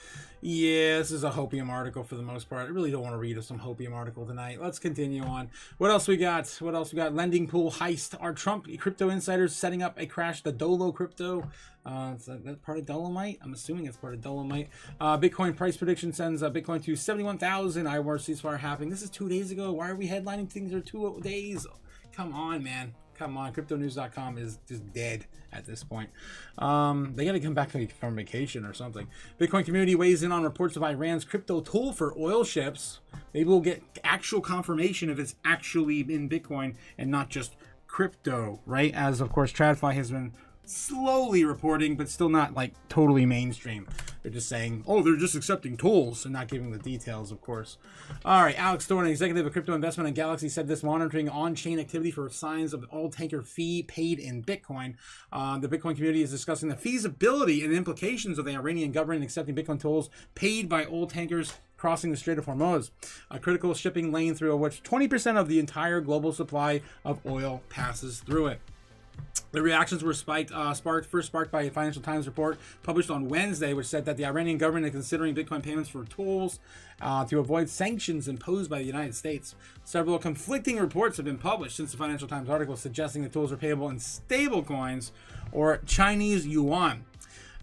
this is a hopium article for the most part. I really don't want to read some hopium article tonight. Let's continue on. What else we got? Lending pool heist. Are Trump crypto insiders setting up a crash the Dolo crypto? That's part of Dolomite? I'm assuming it's part of Dolomite. Bitcoin price prediction sends Bitcoin to 71,000. IWAR ceasefire happening. This is 2 days ago. Why are we headlining things for 2 days? Come on, man. Come on, cryptonews.com is just dead at this point. They got to come back from vacation or something. Bitcoin community weighs in on reports of Iran's crypto tool for oil ships. Maybe we'll get actual confirmation if it's actually in Bitcoin and not just crypto, right? As, of course, TradFi has been slowly reporting, but still not like totally mainstream. They're just saying, oh, they're just accepting tools and not giving the details, of course. All right, Alex Thorne, executive of crypto investment at Galaxy, said this monitoring on-chain activity for signs of all tanker fee paid in Bitcoin. The Bitcoin community is discussing the feasibility and implications of the Iranian government accepting Bitcoin tolls paid by oil tankers crossing the Strait of Hormuz, a critical shipping lane through which 20% of the entire global supply of oil passes through it. The reactions were sparked by a Financial Times report published on Wednesday, which said that the Iranian government is considering Bitcoin payments for tolls to avoid sanctions imposed by the United States. Several conflicting reports have been published since the Financial Times article suggesting the tolls are payable in stable coins or Chinese yuan.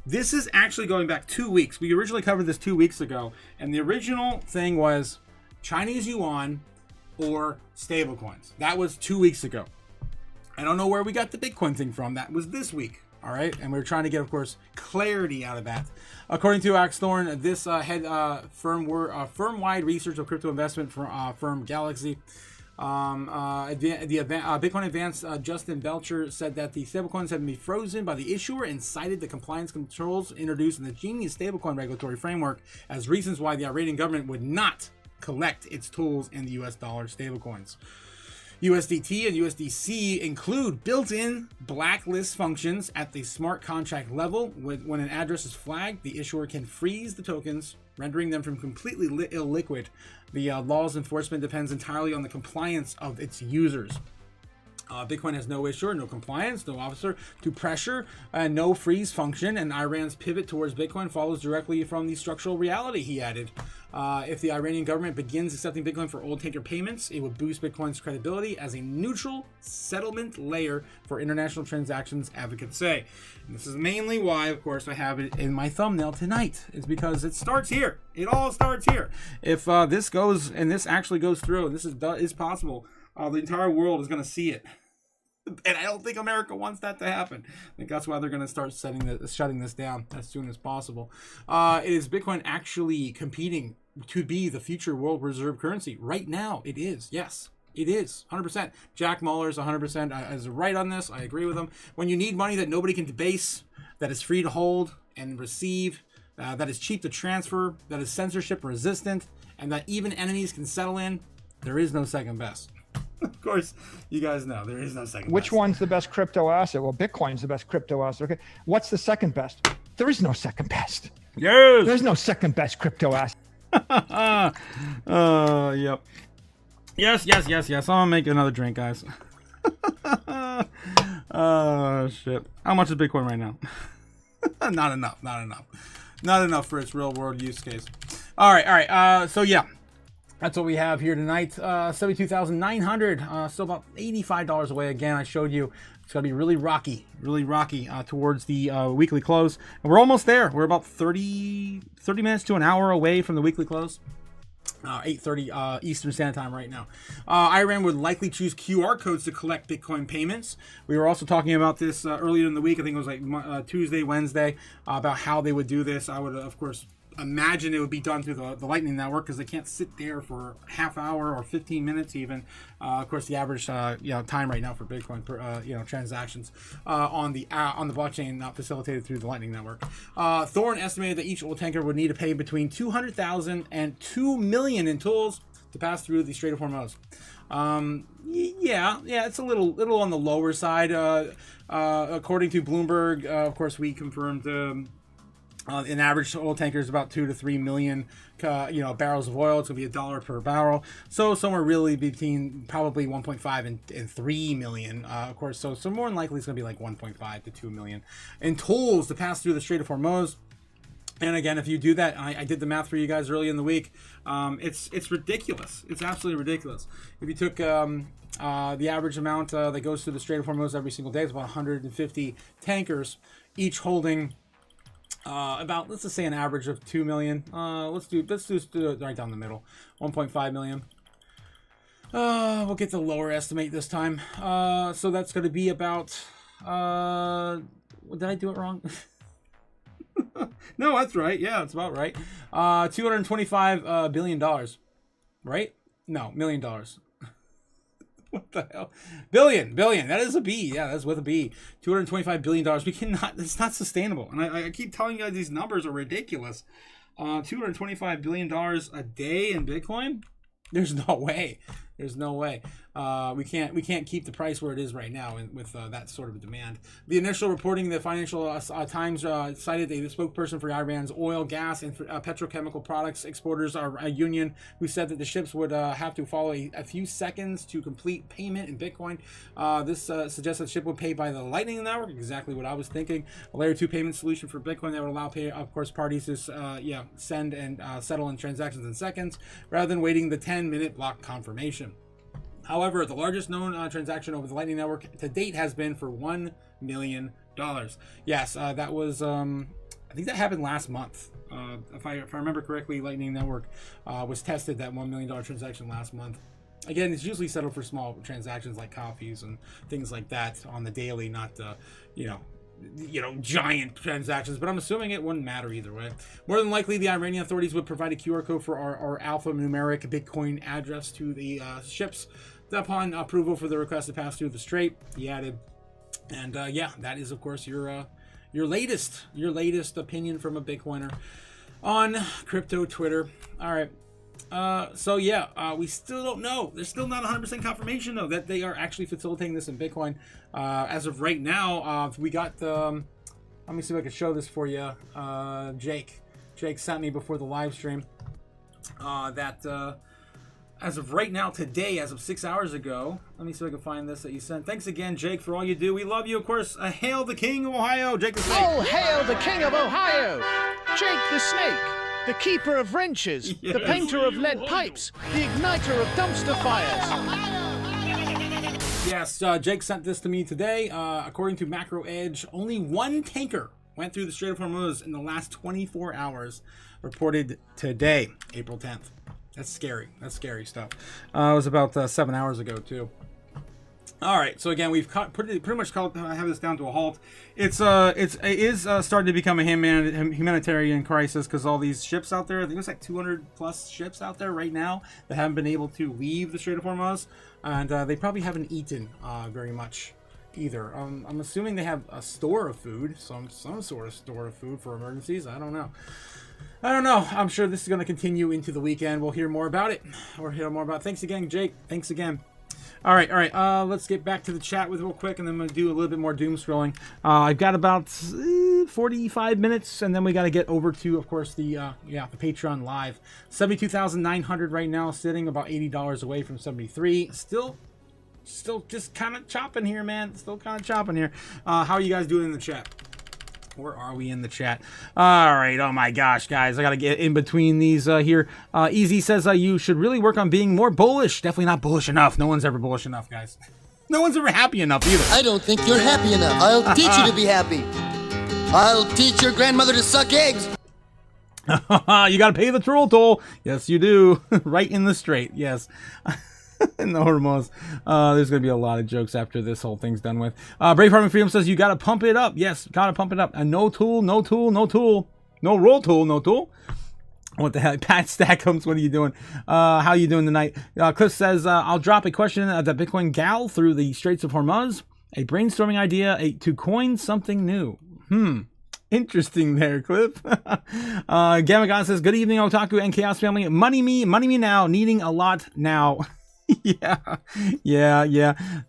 This is actually going back 2 weeks. We originally covered this 2 weeks ago, and the original thing was Chinese yuan or stable coins. That was 2 weeks ago. I don't know where we got the Bitcoin thing from. That was this week. All right. And we were trying to get, of course, clarity out of that. According to Alex Thorne, this firm-wide research of crypto investment firm Galaxy. Bitcoin Advance Justin Belcher said that the stablecoins have been frozen by the issuer and cited the compliance controls introduced in the Genius stablecoin regulatory framework as reasons why the Iranian government would not collect its tools in the US dollar stablecoins. USDT and USDC include built-in blacklist functions at the smart contract level. When an address is flagged, the issuer can freeze the tokens, rendering them from completely illiquid. The law's enforcement depends entirely on the compliance of its users. Bitcoin has no issuer, no compliance, no officer to pressure, and no freeze function, and Iran's pivot towards Bitcoin follows directly from the structural reality, he added. If the Iranian government begins accepting Bitcoin for old tanker payments, it would boost Bitcoin's credibility as a neutral settlement layer for international transactions, advocates say. And this is mainly why, of course, I have it in my thumbnail tonight. It's because it starts here. It all starts here. If this goes, and this actually goes through, and this is possible, the entire world is going to see it. And I don't think America wants that to happen. I think that's why they're going to start shutting this down as soon as possible. Is Bitcoin actually competing to be the future world reserve currency? Right now, it is. Yes, it is. 100%. Jack Muller's 100% is right on this. I agree with him. When you need money that nobody can debase, that is free to hold and receive, that is cheap to transfer, that is censorship resistant, and that even enemies can settle in, there is no second best. Of course, you guys know there is no second Which best. one's the best crypto asset? Well, Bitcoin's the best crypto asset. Okay. What's the second best? There is no second best. Yes. There's no second best crypto asset. Yep. Yes. I'm gonna make another drink, guys. Oh, shit. How much is Bitcoin right now? Not enough for its real world use case. All right. So yeah. That's what we have here tonight. 72,900. Still about $85 away. Again, I showed you it's going to be really rocky towards the weekly close. And we're almost there. We're about 30 minutes to an hour away from the weekly close. 8:30 Eastern Standard Time right now. Iran would likely choose QR codes to collect Bitcoin payments. We were also talking about this earlier in the week. I think it was like Tuesday, Wednesday, about how they would do this. I would, of course, imagine it would be done through the Lightning Network because they can't sit there for half hour or 15 minutes even. Of course, the average time right now for Bitcoin transactions on the blockchain not facilitated through the Lightning Network. Thorne estimated that each oil tanker would need to pay between 200,000 and 2 million in tolls to pass through the Strait of Hormuz. Yeah, it's a little on the lower side. According to Bloomberg, of course, we confirmed. An average oil tanker is about 2 to 3 million, barrels of oil. It's gonna be $1 per barrel. So somewhere really between probably 1.5 and 3 million, of course. So more than likely it's gonna be like 1.5 to 2 million in tolls to pass through the Strait of Hormuz. And again, if you do that, I did the math for you guys early in the week. It's ridiculous. It's absolutely ridiculous. If you took the average amount that goes through the Strait of Hormuz every single day, it's about 150 tankers, each holding. About, let's just say, an average of 2 million. Let's do it right down the middle. 1.5 million. We'll get the lower estimate this time. So that's going to be about. Did I do it wrong? No, that's right. Yeah, that's about right. $225 billion. Right? No, $1 million. What the hell? Billion. That is a B. Yeah, that's with a B. $225 billion. We cannot, it's not sustainable. And I keep telling you guys these numbers are ridiculous. $225 billion a day in Bitcoin? There's no way. We can't keep the price where it is right now with that sort of demand. The initial reporting, the Financial Times cited a spokesperson for Iran's oil, gas, and petrochemical products exporters, a union, who said that the ships would have to follow a few seconds to complete payment in Bitcoin. This suggests that the ship would pay by the Lightning Network, exactly what I was thinking. A layer 2 payment solution for Bitcoin that would allow, parties to send and settle in transactions in seconds, rather than waiting the 10-minute block confirmation. However, the largest known transaction over the Lightning Network to date has been for $1 million. Yes, that was, I think that happened last month. If I remember correctly, Lightning Network was tested, that $1 million transaction last month. Again, it's usually settled for small transactions like coffees and things like that on the daily, not, giant transactions, but I'm assuming it wouldn't matter either way. More than likely, the Iranian authorities would provide a QR code for our alphanumeric Bitcoin address to the ships upon approval for the request to pass through the strait, he added, and yeah, that is of course your latest opinion from a Bitcoiner on crypto Twitter. All right. So yeah, we still don't know. There's still not 100% confirmation though that they are actually facilitating this in Bitcoin. As of right now, we got let me see if I can show this for you. Jake sent me before the live stream that as of right now today, as of 6 hours ago, let me see if I can find this that you sent. Thanks again, Jake, for all you do. We love you, of course. Hail the King of Ohio, Jake the Snake. Oh, hail the King of Ohio! Jake the Snake, the keeper of wrenches, Yes. the painter of lead pipes, the igniter of dumpster fires. Yes, Jake sent this to me today. According to Macro Edge, only one tanker went through the Strait of Hormuz in the last 24 hours, reported today, April 10th. That's scary. That's scary stuff. It was about 7 hours ago, too. All right, so again, we've pretty much have this down to a halt. It is starting to become a humanitarian crisis because all these ships out there, I think there's like 200 plus ships out there right now that haven't been able to leave the Strait of Hormuz, and they probably haven't eaten very much either. I'm assuming they have a store of food, some sort of store of food for emergencies. I don't know. I'm sure this is going to continue into the weekend. We'll hear more about it. Thanks again, Jake. Thanks again. All right. Let's get back to the chat real quick, and then I'm going to do a little bit more doom scrolling. I've got about 45 minutes, and then we got to get over to, of course, the Patreon live. 72,900 right now, sitting about $80 away from 73. Still just kind of chopping here, man. Still kind of chopping here. How are you guys doing in the chat? Where are we in the chat? All right. Oh my gosh, guys. I got to get in between these here. Easy says you should really work on being more bullish. Definitely not bullish enough. No one's ever bullish enough, guys. No one's ever happy enough either. I don't think you're happy enough. I'll teach you to be happy. I'll teach your grandmother to suck eggs. You got to pay the troll toll. Yes, you do. Right in the straight. Yes. In the Hormuz. There's going to be a lot of jokes after this whole thing's done with. Braveheart and Freedom says you got to pump it up. Yes, got to pump it up. And no roll tool, no tool. What the heck? Pat Stackums, what are you doing? How you doing tonight? Cliff says, I'll drop a question at the Bitcoin gal through the Straits of Hormuz. A brainstorming idea to coin something new. Interesting there, Cliff. Gamagon says, good evening, Otaku and Chaos family. Money me now. Needing a lot now. Yeah.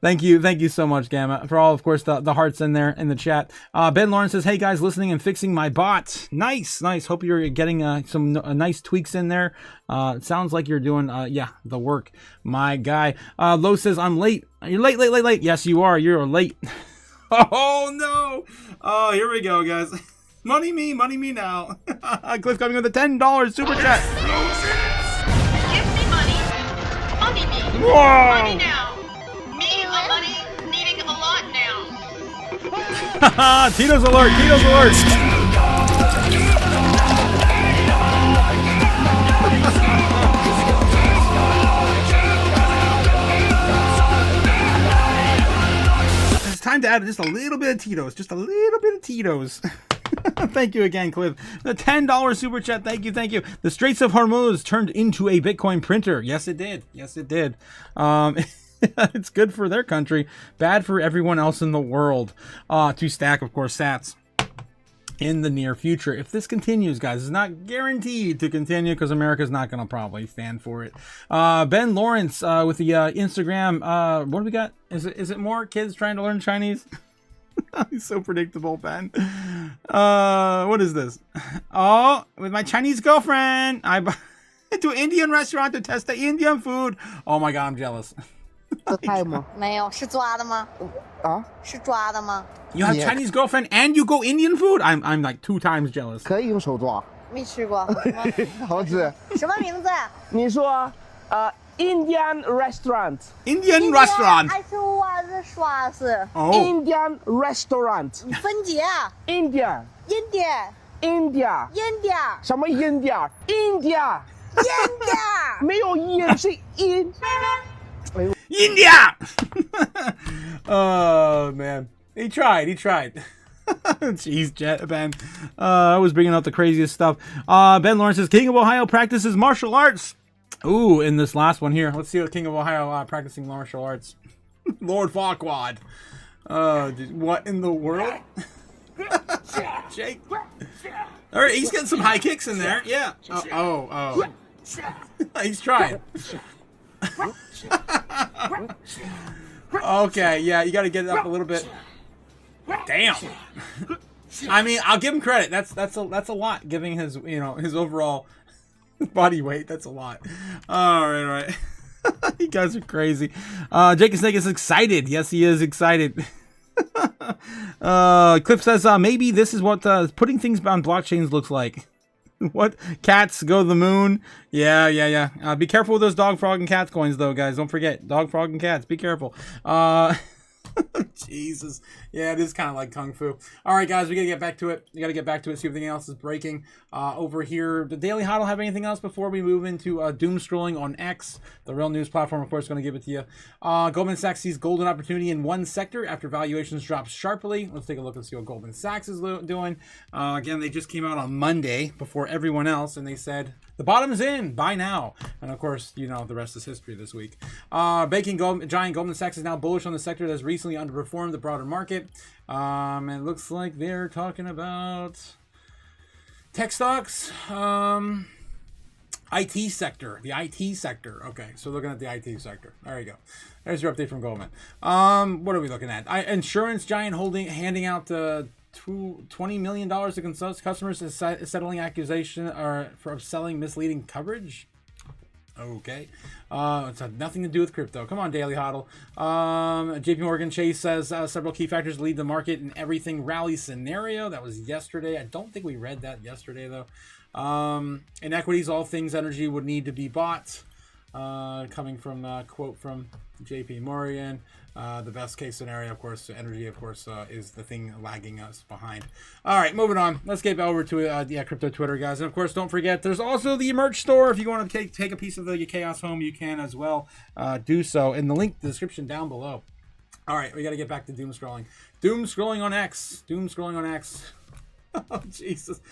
Thank you so much, Gamma, for all, of course, the hearts in there in the chat. Ben Lawrence says, hey guys, listening and fixing my bot. Nice. Hope you're getting some nice tweaks in there. It sounds like you're doing the work, my guy. Lo says, I'm late. You're late. Yes, you are. You're late. Oh no. Oh, here we go, guys. Money me now. Cliff coming with a $10 super chat. Give me money. Money me. Whoa. Money now. Me a money needing a lot now. Tito's alert. It's time to add just a little bit of Tito's. Thank you again, Cliff. The $10 super chat. Thank you. The Straits of Hormuz turned into a Bitcoin printer. Yes, it did. It's good for their country, bad for everyone else in the world. To stack, of course, sats in the near future. If this continues, guys, it's not guaranteed to continue because America's not going to probably stand for it. Ben Lawrence with the Instagram. What do we got? Is it more kids trying to learn Chinese? He's so predictable, Ben. What is this? Oh, with my Chinese girlfriend, I went to an Indian restaurant to test the Indian food. Oh my God, I'm jealous. 自拍吗？没有，是抓的吗？啊？是抓的吗？ You have Yeah. Chinese girlfriend and you go Indian food? I'm like 2 times jealous. 可以用手抓，没吃过。好吃。什么名字？你说Indian restaurant. Indian restaurant. 还是我的刷子？ Oh. Indian restaurant. 分解。 India. 印第。 India. 印第。什么 India? India. 印第。没有音是音。 India. Oh man, he tried. Jeez, Ben. I was bringing out the craziest stuff. Ben Lawrence says, King of Ohio practices martial arts. Ooh, in this last one here, let's see what King of Ohio practicing martial arts. Lord Farquaad. What in the world? Jake. All right, he's getting some high kicks in there. Yeah. Oh. He's trying. Okay, yeah, you got to get it up a little bit. Damn. I mean, I'll give him credit. That's a lot. Giving his his overall body weight. That's a lot. All right. You guys are crazy. Jake and Snake is excited. Yes, he is excited. Clip says maybe this is what putting things on blockchains looks like. What? Cats go to the moon? Yeah. Be careful with those dog, frog, and cats coins, though, guys. Don't forget. Dog, frog, and cats. Be careful. Jesus. Yeah, it is kind of like Kung Fu. All right, guys, we got to get back to it. We got to get back to it, see if anything else is breaking. Over here, the Daily Huddle have anything else before we move into doom scrolling on X? The real news platform, of course, going to give it to you. Goldman Sachs sees golden opportunity in one sector after valuations drop sharply. Let's take a look and see what Goldman Sachs is doing. Again, they just came out on Monday before everyone else, and they said, the bottom is in. Buy now. And of course, the rest is history this week. Giant Goldman Sachs is now bullish on the sector that has recently underperformed the broader market. And it looks like they're talking about tech stocks, IT sector, the IT sector. Okay, so looking at the IT sector. There you go. There's your update from Goldman. What are we looking at? Insurance giant handing out $20 million to customers is settling accusation for selling misleading coverage. Okay. It's had nothing to do with crypto. Come on, Daily Huddle. JP Morgan Chase says several key factors lead the market in everything rally scenario. That was yesterday. I don't think we read that yesterday, though. In equities, all things energy would need to be bought. Coming from a quote from JP Morgan. The best case scenario, of course, energy, of course, is the thing lagging us behind. All right, moving on. Let's get over to Crypto Twitter, guys. And, of course, don't forget, there's also the merch store. If you want to take a piece of the chaos home, you can as well do so in the link description down below. All right, we got to get back to doom scrolling. Doom scrolling on X. Doom scrolling on X. Oh, Jesus.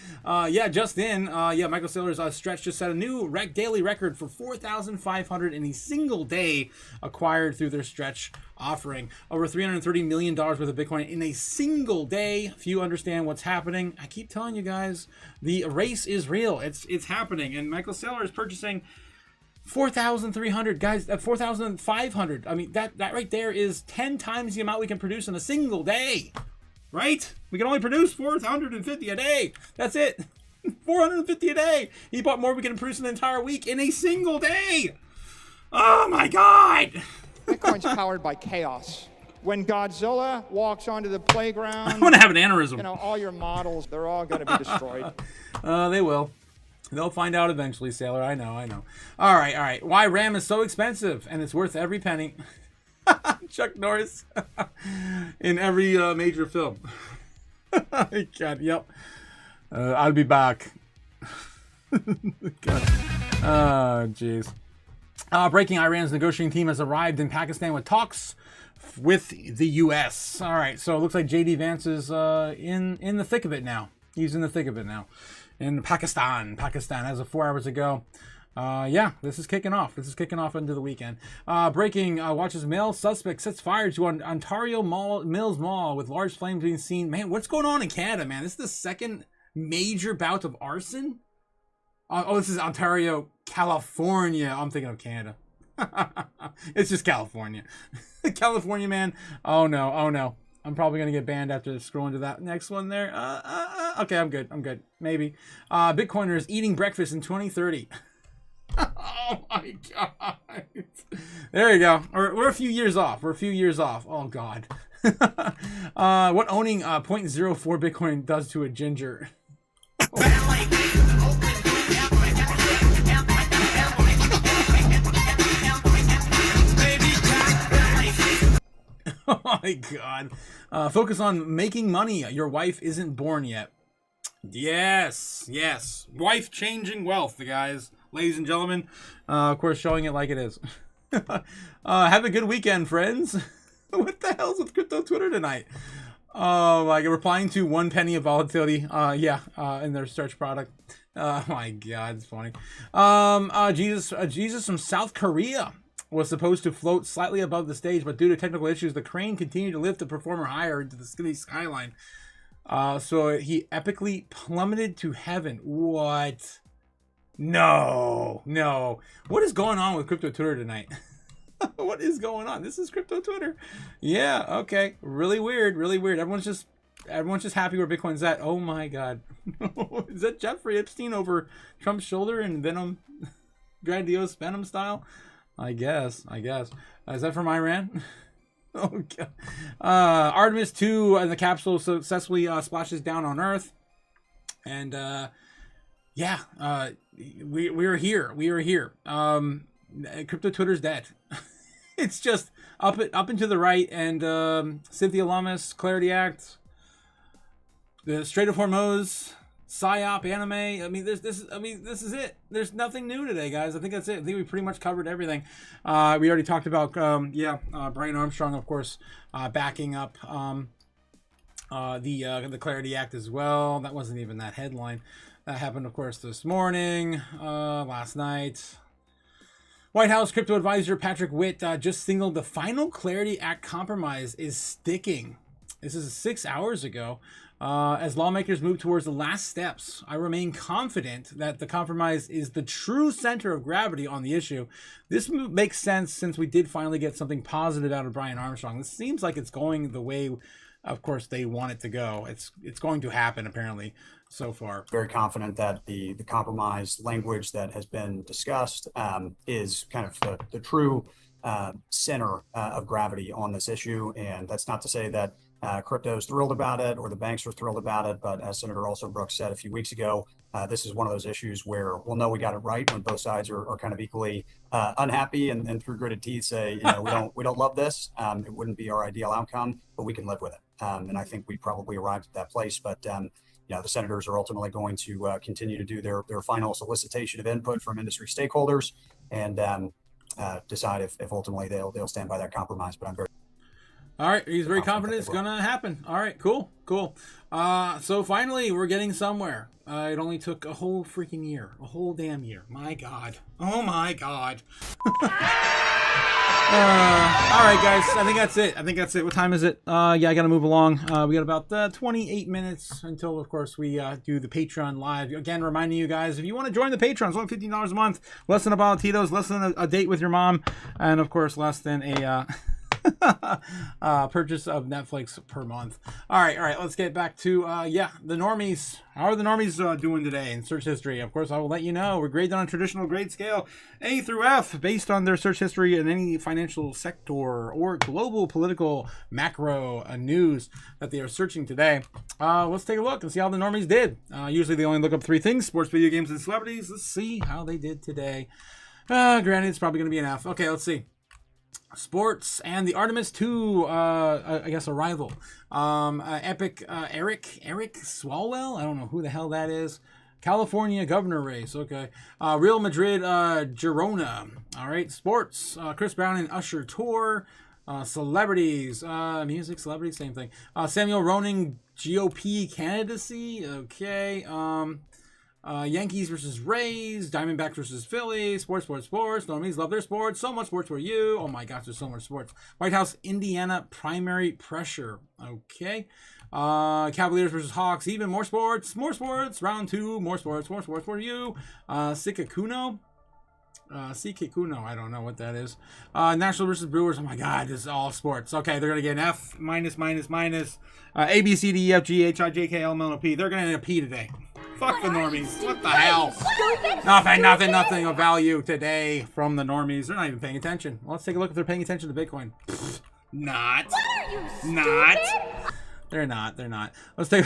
Just in. Michael Saylor's Stretch just set a new daily record for 4,500 in a single day acquired through their Stretch offering. Over $330 million worth of Bitcoin in a single day. If you understand what's happening, I keep telling you guys, the race is real. It's happening. And Michael Saylor is purchasing 4,300, guys, 4,500. I mean, that right there is 10 times the amount we can produce in a single day. Right? We can only produce 450 a day. That's it. 450 a day. He bought more we can produce an entire week in a single day. Oh my God. Bitcoin's powered by chaos. When Godzilla walks onto the playground, I'm gonna have an aneurysm. All your models, they're all gonna be destroyed. They will. They'll find out eventually, Sailor. I know. All right. Why RAM is so expensive and it's worth every penny. Chuck Norris in every major film. God, yep. I'll be back. God. Oh, jeez. Breaking: Iran's negotiating team has arrived in Pakistan with talks with the U.S. All right, so it looks like J.D. Vance is in the thick of it now. He's in the thick of it now. In Pakistan, as of 4 hours ago. This is kicking off. This is kicking off into the weekend. Breaking: watches male suspect sets fire to Ontario Mills Mall with large flames being seen. Man, what's going on in Canada, man? This is the second major bout of arson. This is Ontario, California. I'm thinking of Canada. It's just California. California, man. Oh no. I'm probably going to get banned after scrolling to that next one there. Okay, I'm good. Maybe. Bitcoiners eating breakfast in 2030. Oh my God. There you go. We're a few years off. Oh God. What owning 0.04 Bitcoin does to a ginger. Oh my God. Focus on making money. Your wife isn't born yet. Yes. Wife changing wealth, guys. Ladies and gentlemen, of course, showing it like it is. Have a good weekend, friends. What the hell's with crypto Twitter tonight? Oh my God, replying to 1 penny of volatility. In their search product. Oh my God, it's funny. Jesus from South Korea was supposed to float slightly above the stage, but due to technical issues, the crane continued to lift the performer higher into the city skyline. So he epically plummeted to heaven. What? No. What is going on with Crypto Twitter tonight? What is going on? This is Crypto Twitter. Yeah, okay. Really weird. Everyone's just happy where Bitcoin's at. Oh my God. Is that Jeffrey Epstein over Trump's shoulder in Venom, grandiose Venom style? I guess. Is that from Iran? Oh God. Artemis 2 and the capsule successfully splashes down on Earth. And we are here. Crypto Twitter's dead. It's just up and to the right, and Cynthia Lummis, Clarity Act, the Strait of Hormuz, PSYOP, anime. I mean, this is it. There's nothing new today, guys. I think that's it. I think we pretty much covered everything. We already talked about Brian Armstrong, of course, backing up the Clarity Act as well. That wasn't even that headline. That happened, of course, this morning, last night. White House crypto advisor Patrick Witt just signaled the final Clarity Act compromise is sticking. This is 6 hours ago. As lawmakers move towards the last steps, I remain confident that the compromise is the true center of gravity on the issue. This makes sense since we did finally get something positive out of Brian Armstrong. This seems like it's going the way, of course, they want it to go. It's going to happen, apparently, so far. Very confident that the compromise language that has been discussed is kind of the true center of gravity on this issue. And that's not to say that crypto is thrilled about it or the banks are thrilled about it. But as Senator Also Brooks said a few weeks ago, this is one of those issues where we'll know we got it right when both sides are kind of equally unhappy and through gritted teeth say, we don't love this. It wouldn't be our ideal outcome, but we can live with it. And I think we probably arrived at that place. But the senators are ultimately going to continue to do their final solicitation of input from industry stakeholders and decide if ultimately they'll stand by that compromise. But I'm very all right, he's very confident it's gonna happen. All right, cool. So finally, we're getting somewhere. It only took a whole freaking year, a whole damn year. My God. Oh my God. All right, guys. I think that's it. What time is it? I gotta move along. We got about 28 minutes until, of course, we do the Patreon live. Again, reminding you guys, if you want to join the Patreon, it's only $15 a month. Less than a bottle of Tito's, less than a date with your mom, and of course, less than a purchase of Netflix per month. All right. Let's get back to the normies. How are the normies doing today in search history? Of course, I will let you know. We're graded on a traditional grade scale, A through F, based on their search history in any financial sector or global political macro news that they are searching today. Let's take a look and see how the normies did. Usually they only look up 3 things: sports, video games, and celebrities. Let's see how they did today. Granted, it's probably going to be an F. Okay, let's see. Sports and the Artemis 2, I guess, arrival. Epic Eric Swalwell. I don't know who the hell that is. California governor race. Okay. Real Madrid, Girona. All right. Sports. Chris Brown and Usher tour. Celebrities. Music, celebrities, same thing. Samuel Ronan, GOP candidacy. Okay. Yankees versus Rays, Diamondbacks versus Phillies, sports. Normies love their sports. So much sports for you. Oh my gosh, there's so much sports. White House, Indiana primary pressure. Okay. Cavaliers versus Hawks, even more sports. Round 2, more sports for you. Sikikuno. Sikikuno, I don't know what that is. National versus Brewers. Oh my God, this is all sports. Okay, they're gonna get an F minus. A B C D E F G H I J K L M N O P. They're gonna get a P today. Fuck the normies. What the hell? Nothing of value today from the normies. They're not even paying attention. Well, let's take a look if they're paying attention to Bitcoin. Not. They're not. Let's take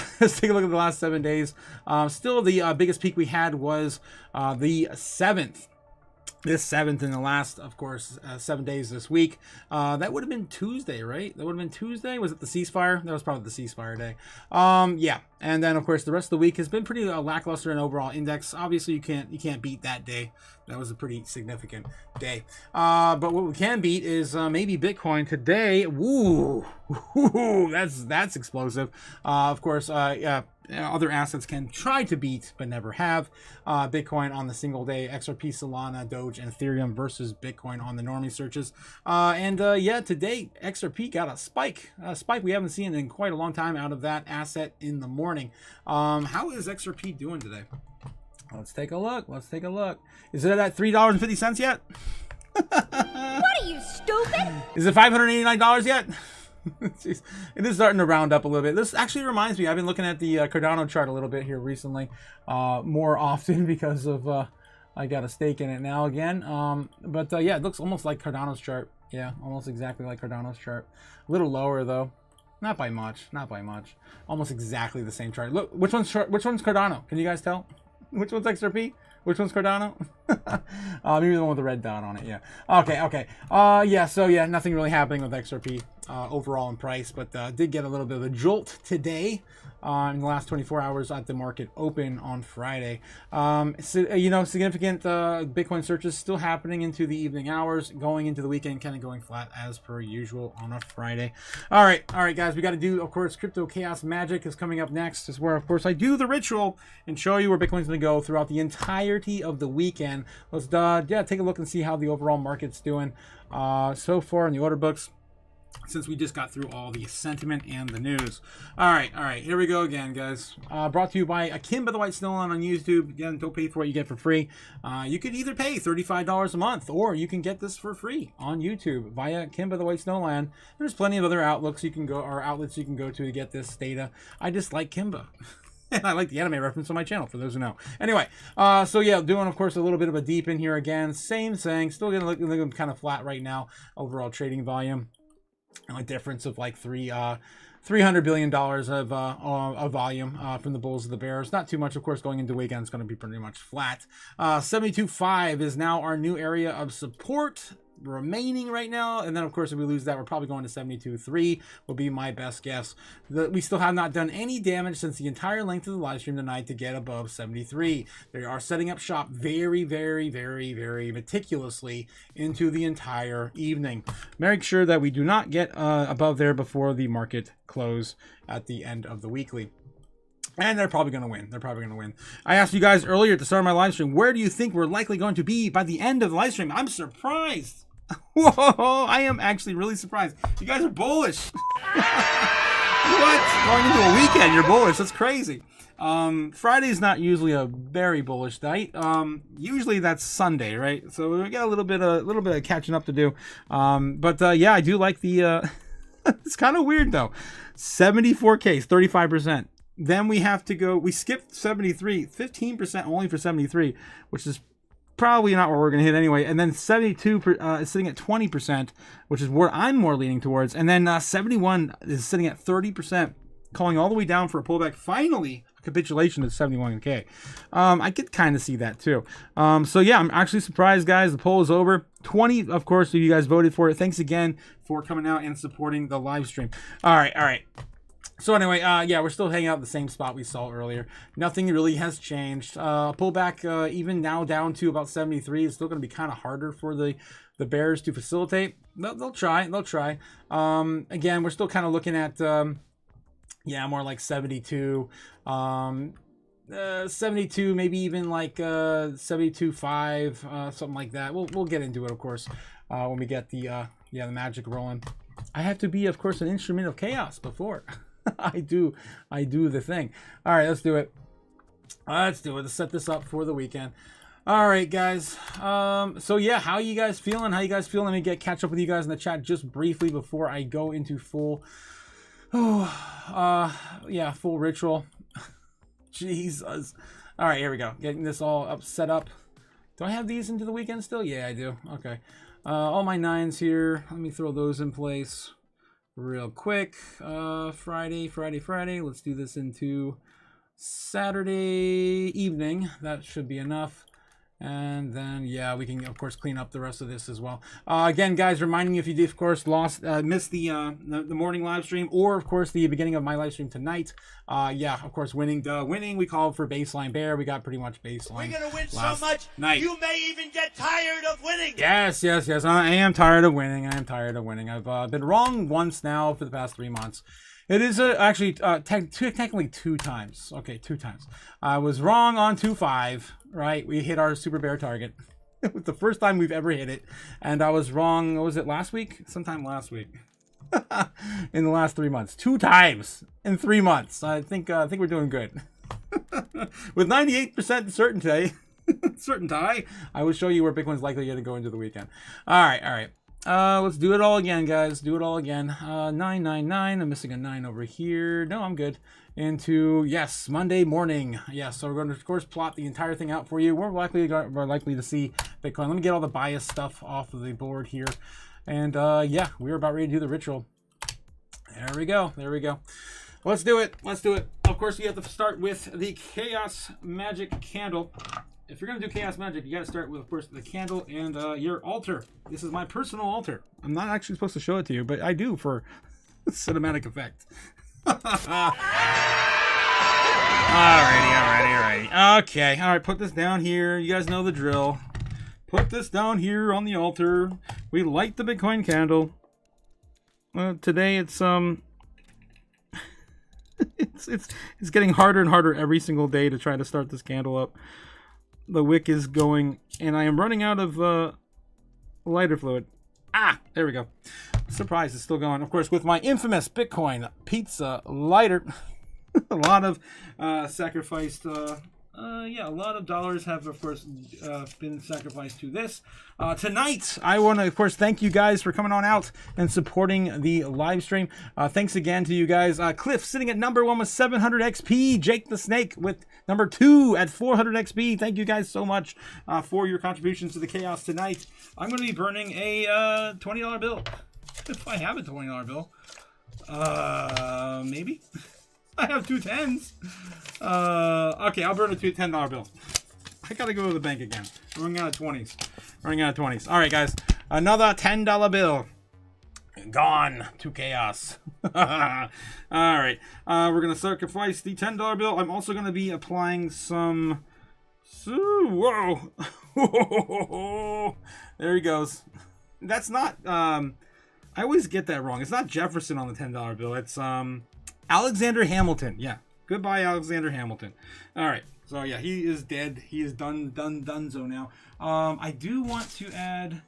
a look at the last 7 days. Still, the biggest peak we had was the 7th. This 7th in the last, of course, 7 days this week. That would have been Tuesday, right? That would have been Tuesday. Was it the ceasefire? That was probably the ceasefire day. Yeah. And then, of course, the rest of the week has been pretty lackluster in overall index. Obviously, you can't beat that day. That was a pretty significant day. But what we can beat is maybe Bitcoin today. Woo, that's explosive. Of course, other assets can try to beat but never have. Bitcoin on the single day, XRP, Solana, Doge, and Ethereum versus Bitcoin on the normie searches. Yeah, today XRP got a spike we haven't seen in quite a long time out of that asset in the morning. How is XRP doing today? Let's take a look. Is it at $3.50 yet? What are you, stupid? Is it $589 yet? Jeez. It is starting to round up a little bit. This actually reminds me, I've been looking at the Cardano chart a little bit here recently, more often because of I got a stake in it now again. Yeah, it looks almost like Cardano's chart. Yeah, almost exactly like Cardano's chart. A little lower though. Not by much. Almost exactly the same chart. Look, which one's Cardano? Can you guys tell? Which one's XRP? Which one's Cardano? Maybe the one with the red dot on it. Yeah. Okay. Yeah. Nothing really happening with XRP overall in price, but did get a little bit of a jolt today in the last 24 hours at the market open on Friday. Significant Bitcoin searches still happening into the evening hours, going into the weekend, kind of going flat as per usual on a Friday. All right, guys, we got to do, of course, Crypto Chaos Magic is coming up next. This is where, of course, I do the ritual and show you where Bitcoin's going to go throughout the entirety of the weekend. Let's take a look and see how the overall market's doing so far in the order books, since we just got through all the sentiment and the news. All right, here we go again, guys. Brought to you by Akimba the White Snowland on YouTube. Again, don't pay for what you get for free. You could either pay $35 a month, or you can get this for free on YouTube via Akimba the White Snowland. There's plenty of other outlets you can go to get this data. I just like Kimba. And I like the anime reference on my channel, for those who know. Anyway, doing, of course, a little bit of a deep in here again. Same thing. Still going to look kind of flat right now. Overall trading volume. A difference of like $300 billion of volume from the bulls to the bears. Not too much, of course. Going into weekend, it's going to be pretty much flat. 72.5 is now our new area of support remaining right now, and then of course if we lose that, we're probably going to 72.3 will be my best guess. We still have not done any damage since the entire length of the live stream tonight to get above 73. They are setting up shop very meticulously into the entire evening. Make sure that we do not get above there before the market close at the end of the weekly. And they're probably going to win. I asked you guys earlier at the start of my live stream, where do you think we're likely going to be by the end of the live stream? I'm surprised. Whoa, I am actually really surprised. You guys are bullish. What? Going into a weekend, you're bullish. That's crazy. Friday's not usually a very bullish night. Usually that's Sunday, right? So we got a little bit of catching up to do. Yeah, I do like the. It's kind of weird though. 74K, 35%. Then we have to go. We skipped 73, 15% only for 73, which is probably not what we're going to hit anyway. And then 72 is sitting at 20%, which is where I'm more leaning towards. And then 71 is sitting at 30%, calling all the way down for a pullback. Finally, a capitulation to 71K. I could kind of see that too. Yeah, I'm actually surprised, guys. The poll is over. 20, of course, if you guys voted for it. Thanks again for coming out and supporting the live stream. All right. So anyway, yeah, we're still hanging out in the same spot we saw earlier. Nothing really has changed. Pullback, even now down to about 73, is still going to be kind of harder for the bears to facilitate. They'll try. Again, we're still kind of looking at, more like 72. 72, maybe even like 72.5, something like that. We'll get into it, of course, when we get the magic rolling. I have to be, of course, an instrument of chaos before. I do the thing. All right, let's do it. Let's set this up for the weekend. All right, guys. So yeah, how you guys feeling? Let me catch up with you guys in the chat just briefly before I go into full full ritual. Jesus. All right, here we go. Getting this all set up. Do I have these into the weekend still? Yeah, I do. Okay. All my 9s here. Let me throw those in place real quick. Friday. Let's do this into Saturday evening. That should be enough. And then, yeah, we can, of course, clean up the rest of this as well. Again, guys, reminding you if you did, of course, missed the morning live stream, or, of course, the beginning of my live stream tonight. Yeah, of course, winning. We called for baseline bear. We got pretty much baseline. We're going to win so much, you may even get tired of winning. Yes. I am tired of winning. I've been wrong once now for the past 3 months. It is actually technically 2 times. Okay, 2 times. I was wrong on 2.5, right? We hit our super bear target. It was the first time we've ever hit it. And I was wrong, what was it, last week? Sometime last week. In the last 3 months. 2 times in 3 months. I think we're doing good. With 98% certainty, I will show you where Bitcoin's likely going to go into the weekend. All right. Let's do it all again, guys. Do it all again. 999. I'm missing a 9 over here. No, I'm good. Into, yes, Monday morning. Yes, so we're going to, of course, plot the entire thing out for you. We're likely to see Bitcoin. Let me get all the bias stuff off of the board here. And, yeah, we're about ready to do the ritual. There we go. Let's do it. Of course, you have to start with the Chaos Magic Candle. If you're going to do Chaos Magic, you got to start with, of course, the candle and your altar. This is my personal altar. I'm not actually supposed to show it to you, but I do for cinematic effect. Alrighty. Okay, all right, put this down here. You guys know the drill. Put this down here on the altar. We light the Bitcoin candle. Today it's it's getting harder and harder every single day to try to start this candle up. The wick is going, and I am running out of lighter fluid. There we go. Surprise, it's still going. Of course, with my infamous Bitcoin pizza lighter. A lot of sacrificed, a lot of dollars have, of course, been sacrificed to this. Tonight, I want to, of course, thank you guys for coming on out and supporting the live stream. Thanks again to you guys. Cliff sitting at number 1 with 700 XP. Jake the Snake with number 2 at 400 XP. Thank you guys so much for your contributions to the chaos tonight. I'm going to be burning a $20 bill. If I have a $20 bill. Maybe. I have 2 10s. Okay, I'll burn a $10 bill. I gotta go to the bank again. I'm running out of 20s. All right, guys. Another $10 bill. Gone to chaos. All right. We're going to sacrifice the $10 bill. I'm also going to be applying some... Whoa. There he goes. That's not... I always get that wrong. It's not Jefferson on the $10 bill. It's... Alexander Hamilton. Yeah. Goodbye, Alexander Hamilton. All right. So, yeah, he is dead. He is donezo now. I do want to add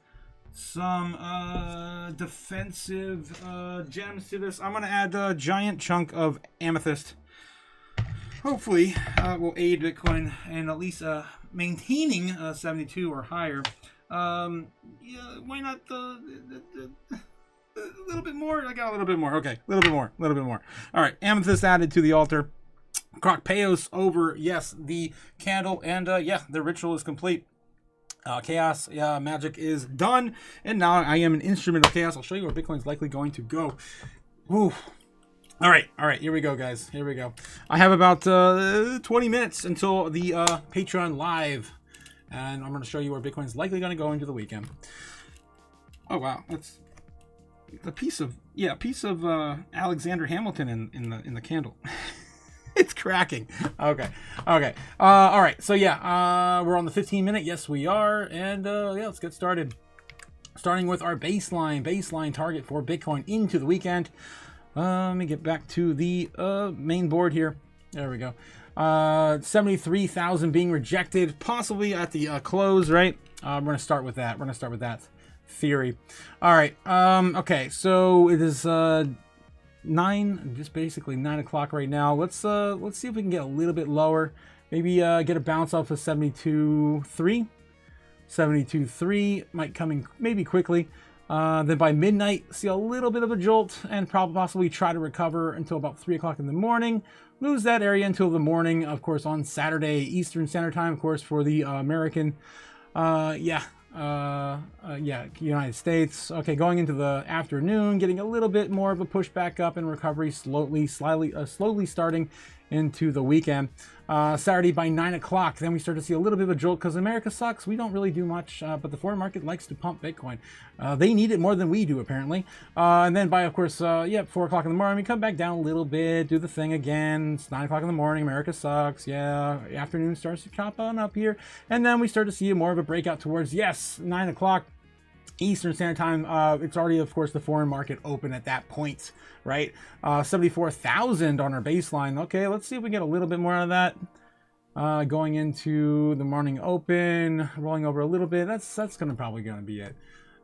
some defensive gems to this. I'm going to add a giant chunk of amethyst. Hopefully, will aid Bitcoin in at least maintaining 72 or higher. Yeah, why not a little bit more? I got a little bit more. Okay, a little bit more. All right, amethyst added to the altar. Croc Payos over, yes, the candle, and yeah, the ritual is complete. Chaos magic is done, and now I am an instrument of chaos. I'll show you where Bitcoin's likely going to go. Woo. All right, here we go, guys. Here we go. I have about 20 minutes until the Patreon live, and I'm going to show you where Bitcoin's likely going to go into the weekend. Oh wow, that's a piece of Alexander Hamilton in the candle. It's cracking. Okay. All right. So yeah, we're on the 15-minute. Yes, we are. And yeah, let's get started. Starting with our baseline target for Bitcoin into the weekend. Let me get back to the main board here. There we go. 73,000 being rejected, possibly at the close, right? We're gonna start with that. Theory. All right. Okay. So it is just basically 9 o'clock right now. Let's see if we can get a little bit lower. Maybe get a bounce off of 72.3. 72.3 might come in maybe quickly. Then by midnight, see a little bit of a jolt and possibly try to recover until about 3 o'clock in the morning. Lose that area until the morning, of course, on Saturday Eastern Standard Time, of course, for the American. United States. Okay, going into the afternoon, getting a little bit more of a push back up and recovery slowly starting into the weekend. Saturday by 9 o'clock, then we start to see a little bit of a jolt because America sucks. We don't really do much, but the foreign market likes to pump Bitcoin. They need it more than we do, apparently. And then by, of course, 4 o'clock in the morning, we come back down a little bit, do the thing again. It's 9 o'clock in the morning, America sucks. Yeah, afternoon starts to chop on up here. And then we start to see more of a breakout towards, 9 o'clock. Eastern Standard Time. It's already, of course, the foreign market open at that point, right? 74,000 on our baseline. Okay, let's see if we get a little bit more out of that. Going into the morning open, rolling over a little bit. That's probably gonna be it.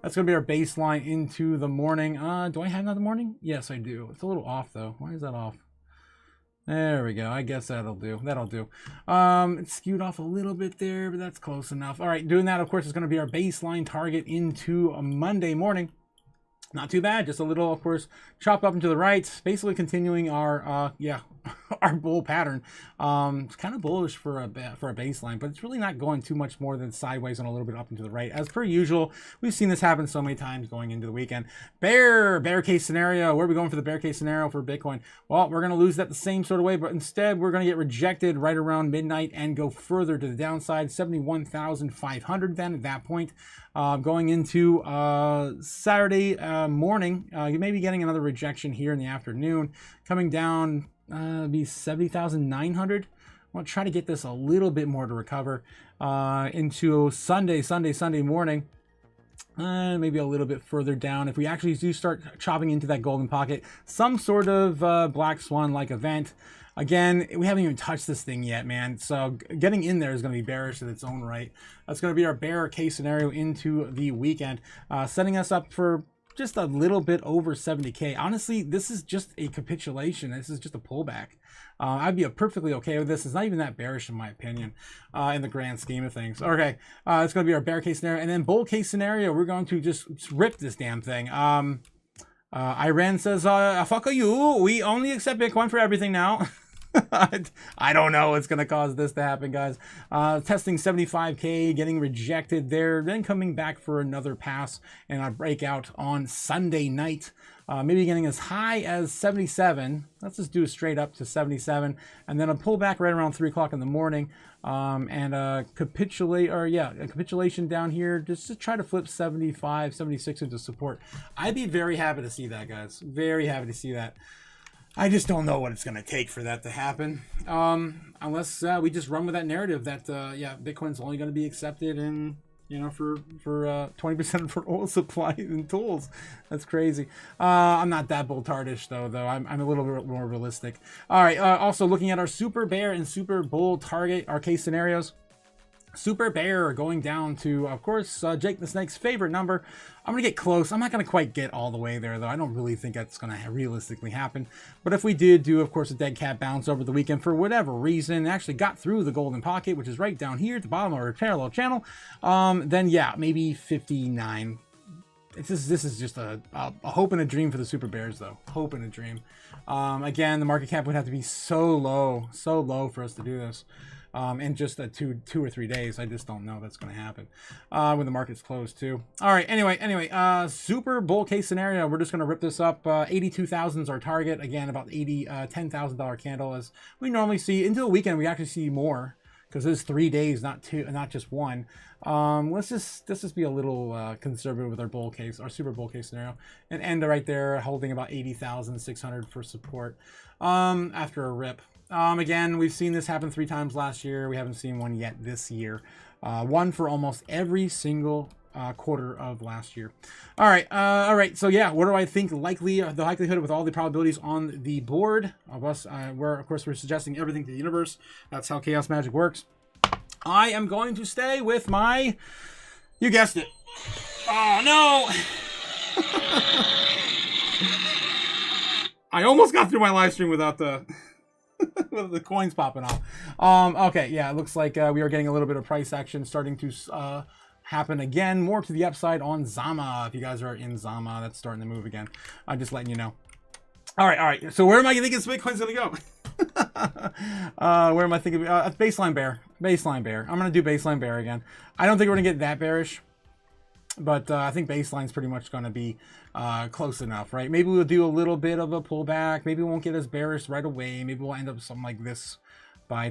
That's gonna be our baseline into the morning. Do I have another morning? Yes, I do. It's a little off though. Why is that off? There we go. I guess that'll do. That'll do. It's skewed off a little bit there, but that's close enough. All right, doing that, of course, is going to be our baseline target into a Monday morning. Not too bad. Just a little, of course, chop up and to the right. Basically continuing our, our bull pattern. It's kind of bullish for a baseline, but it's really not going too much more than sideways and a little bit up and to the right. As per usual, we've seen this happen so many times going into the weekend. Bear case scenario. Where are we going for the bear case scenario for Bitcoin? Well, we're going to lose that the same sort of way, but instead we're going to get rejected right around midnight and go further to the downside. 71,500 then at that point. Going into Saturday morning, you may be getting another rejection here in the afternoon. Coming down, be 70,900. I want to try to get this a little bit more to recover into Sunday morning. Maybe a little bit further down. If we actually do start chopping into that golden pocket, some sort of black swan-like event. Again, we haven't even touched this thing yet, man. So getting in there is going to be bearish in its own right. That's going to be our bear case scenario into the weekend, setting us up for just a little bit over 70K. Honestly, this is just a capitulation. This is just a pullback. I'd be perfectly okay with this. It's not even that bearish in my opinion, in the grand scheme of things. Okay, it's going to be our bear case scenario. And then bull case scenario, we're going to just rip this damn thing. Iran says, fuck you. We only accept Bitcoin for everything now. I don't know what's going to cause this to happen, guys. Testing 75K, getting rejected there, then coming back for another pass and a breakout on Sunday night. Maybe getting as high as 77. Let's just do a straight up to 77, and then a pullback right around 3 o'clock in the morning, and a capitulation down here just to try to flip 75, 76 into support. I'd be very happy to see that, guys. Very happy to see that. I just don't know what it's going to take for that to happen, unless we just run with that narrative that Bitcoin's only going to be accepted in, for 20% for oil supply and tools. That's crazy. I'm not that bull-tardish though. I'm a little bit more realistic. All right. Also looking at our super bear and super bull target, our case scenarios. Super bear going down to, of course, Jake the Snake's favorite number. I'm going to get close. I'm not going to quite get all the way there, though. I don't really think that's going to realistically happen. But if we did do, of course, a dead cat bounce over the weekend for whatever reason, actually got through the golden pocket, which is right down here at the bottom of our parallel channel, then yeah, maybe 59. This is just a hope and a dream for the super bears, though. Hope and a dream. Again, the market cap would have to be so low for us to do this. In just two or 3 days. I just don't know that's going to happen when the market's closed too. All right. Anyway, super bull case scenario. We're just going to rip this up. 82,000 is our target. Again, about $10,000 candle as we normally see. Into the weekend, we actually see more because there's 3 days, not just one. Let's just be a little conservative with our bull case, our super bull case scenario, and end right there, holding about 80,600 for support after a rip. Again, we've seen this happen 3 times last year. We haven't seen one yet this year. One for almost every single quarter of last year. All right. So yeah, what do I think the likelihood with all the probabilities on the board of us? Of course we're suggesting everything to the universe. That's how chaos magic works. I am going to stay with my, you guessed it. Oh no. I almost got through my live stream without the with the coins popping off. Okay, yeah, it looks like we are getting a little bit of price action starting to happen again, more to the upside on Zama. If you guys are in Zama, that's starting to move again. I'm just letting you know. All right. So where am I thinking Bitcoin's gonna go? Where am I thinking? Baseline bear. I'm gonna do baseline bear again. I don't think we're gonna get that bearish, but I think baseline's pretty much gonna be close enough, right? Maybe we'll do a little bit of a pullback. Maybe we won't get as bearish right away. Maybe we'll end up something like this by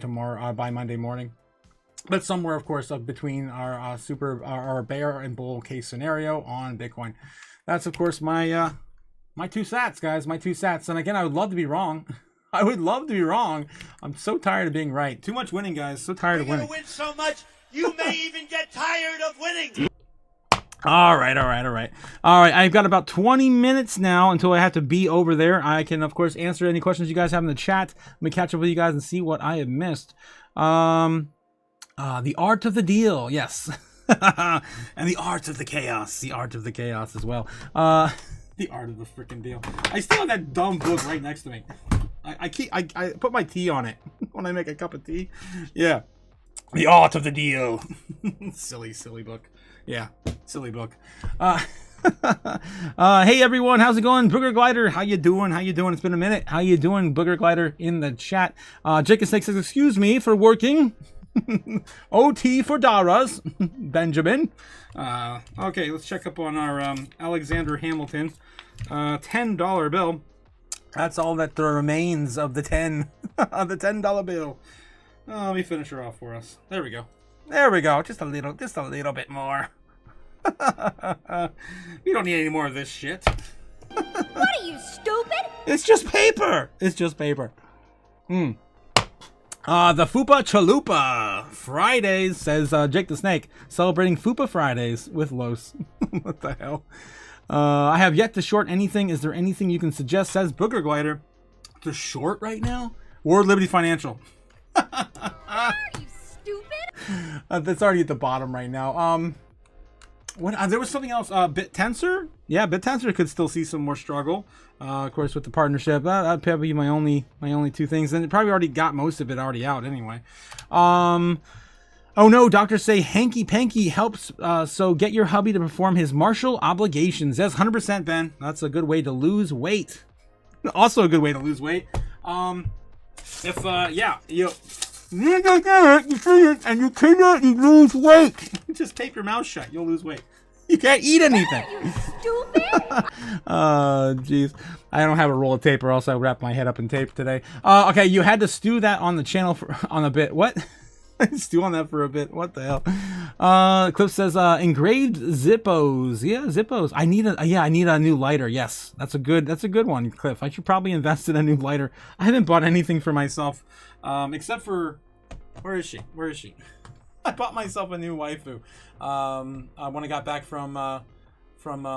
Monday morning. But somewhere, of course, between our our bear and bull case scenario on Bitcoin. That's, of course, my my 2 sats, guys. My 2 sats. And again, I would love to be wrong. I would love to be wrong. I'm so tired of being right. Too much winning, guys. So tired of winning. You're gonna win so much, you may even get tired of winning. All right. I've got about 20 minutes now until I have to be over there. I can, of course, answer any questions you guys have in the chat. Let me catch up with you guys and see what I have missed. The art of the deal, yes. And the art of the chaos. The art of the chaos as well. The art of the freaking deal. I still have that dumb book right next to me. I put my tea on it when I make a cup of tea. Yeah. The art of the deal. silly book. Yeah, silly book. Hey everyone, how's it going? Booger Glider, how you doing? It's been a minute. How you doing, Booger Glider in the chat? Jacob Snake says, excuse me for working. OT for Daras, Benjamin. Okay, let's check up on our Alexander Hamilton. $10 bill. That's all that remains of the 10. The $10 bill. Let me finish her off for us. There we go. Just a little bit more. We don't need any more of this shit. What are you, stupid? It's just paper. The Fupa Chalupa Fridays, says Jake the Snake, celebrating Fupa Fridays with Los. What the hell? I have yet to short anything. Is there anything you can suggest, says Booger Glider, to short right now? World Liberty Financial. Are you stupid? That's already at the bottom right now. There was something else. BitTensor? Yeah, BitTensor could still see some more struggle. Of course, with the partnership. That'd probably be my only two things. And it probably already got most of it already out anyway. Oh no, doctors say hanky panky helps. So get your hubby to perform his martial obligations. That's 100%, Ben. That's a good way to lose weight. Also a good way to lose weight. And you cannot lose weight. Just tape your mouth shut. You'll lose weight. You can't eat anything. You stupid. Jeez. I don't have a roll of tape, or else I would wrap my head up in tape today. Okay, you had to stew that on the channel on a bit. What? Stew on that for a bit. What the hell? Cliff says engraved Zippos. Yeah, Zippos. I need a new lighter. Yes, that's a good one, Cliff. I should probably invest in a new lighter. I haven't bought anything for myself, except for where is she? I bought myself a new waifu when I got back from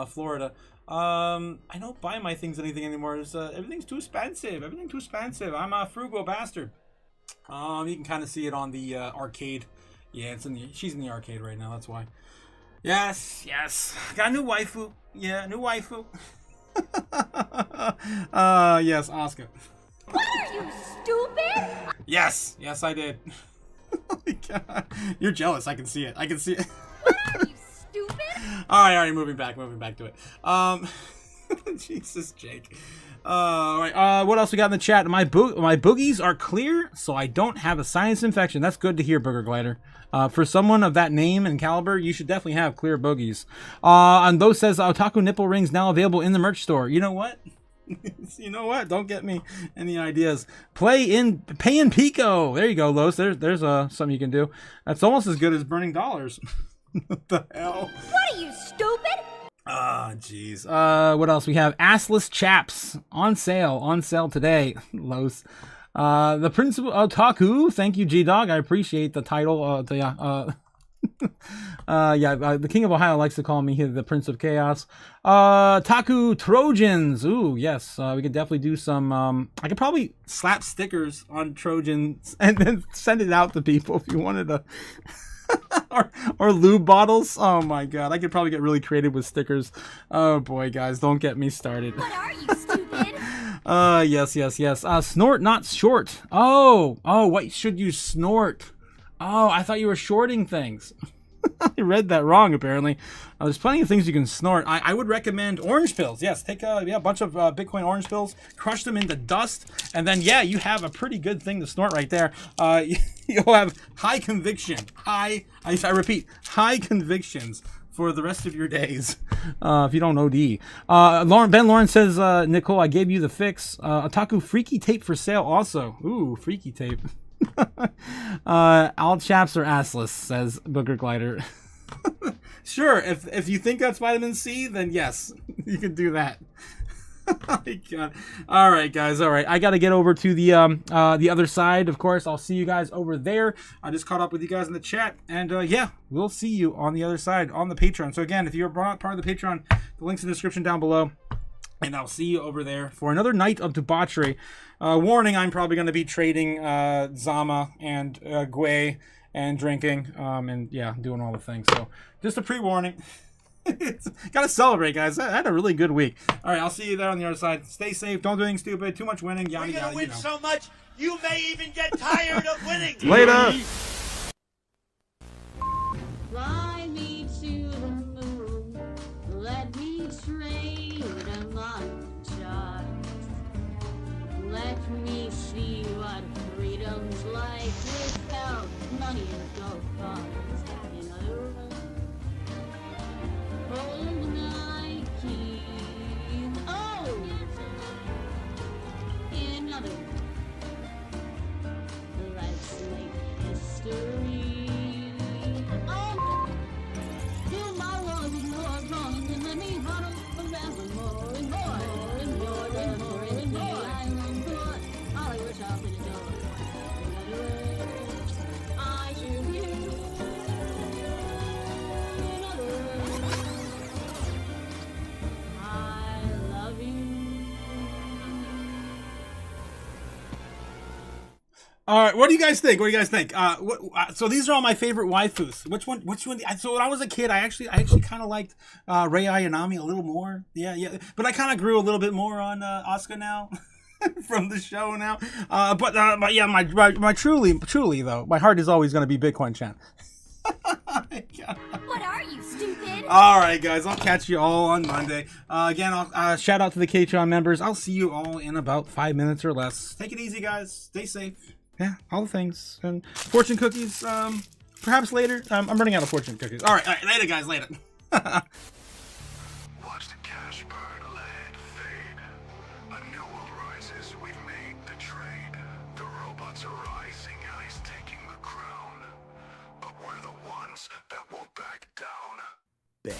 Florida. I don't buy my things anything anymore. Everything's too expensive. I'm a frugal bastard. You can kind of see it on the arcade. Yeah, she's in the arcade right now. That's why. Yes. Got a new waifu. Yeah, new waifu. Yes, Oscar. What are you, stupid? Yes, I did. Oh my God. You're jealous. I can see it. What are you, stupid? All right. Moving back to it. Jesus, Jake. All right. What else we got in the chat? My boogies are clear, so I don't have a sinus infection. That's good to hear, Booger Glider. For someone of that name and caliber, you should definitely have clear boogies. And those says Otaku nipple rings now available in the merch store. You know what? Don't get me any ideas. Pay in Pico. There you go, Los. There's something you can do. That's almost as good as burning dollars. What the hell? What are you, stupid? Jeez. What else we have? Assless chaps on sale today. Los. The Principal Otaku. Thank you, G-Dog. I appreciate the title. The King of Ohio likes to call me the Prince of Chaos. Taku Trojans. Ooh, yes. We could definitely do some. I could probably slap stickers on Trojans and then send it out to people if you wanted to. or lube bottles. Oh my God, I could probably get really creative with stickers. Oh boy, guys, don't get me started. What are you, stupid? Yes. Snort, not short. Oh, what should you snort? Oh, I thought you were shorting things. I read that wrong, apparently. There's plenty of things you can snort. I would recommend orange pills. Yes, take a bunch of Bitcoin orange pills, crush them into dust, and then, you have a pretty good thing to snort right there. You'll have high conviction. I repeat, high convictions for the rest of your days, if you don't OD. Ben Lawrence says, Nicole, I gave you the fix. Otaku freaky tape for sale also. Ooh, freaky tape. All chaps are assless, says Booger Glider. Sure, if you think that's vitamin C, then yes, you can do that. Oh my God. All right, guys. All right. I got to get over to the other side, of course. I'll see you guys over there. I just caught up with you guys in the chat. And yeah, we'll see you on the other side on the Patreon. So again, if you're not part of the Patreon, the link's in the description down below. And I'll see you over there for another night of debauchery. Warning, I'm probably going to be trading Zama and Gwei and drinking. And yeah, doing all the things. So just a pre-warning. Gotta celebrate, guys. I had a really good week. All right, I'll see you there on the other side. Stay safe. Don't do anything stupid. Too much winning. Yada, You're yada, gonna win you know. so much, you may even get tired of winning. Later. Fly me to the moon. Let me trade among the stars. Let me see what freedom's like without money and gold bars. In other words, hold my keys. Oh! In other words, let's make history. Oh! Do my wrong, ignore wrong, and let me huddle forever more and more and more and more and more. I'm on board. I wish I'll be the door. In other words, I choose you. In other words, I love you. All right, what do you guys think? What do you guys think? So these are all my favorite waifus. Which one? So when I was a kid, I actually kind of liked Rei Ayanami a little more. Yeah. But I kind of grew a little bit more on Asuka now from the show now. But yeah, my truly though, my heart is always going to be Bitcoin Chan. What are you, stupid? All right, guys, I'll catch you all on Monday. Again, I'll shout out to the Patreon members. I'll see you all in about 5 minutes or less. Take it easy, guys. Stay safe. Yeah, all the things. And fortune cookies, perhaps later. I'm running out of fortune cookies. All right, later, guys, later. Watch the cash burn, land fade. A new world rises, we've made the trade. The robots are rising, he's taking the crown. But we're the ones that won't back down. Bang.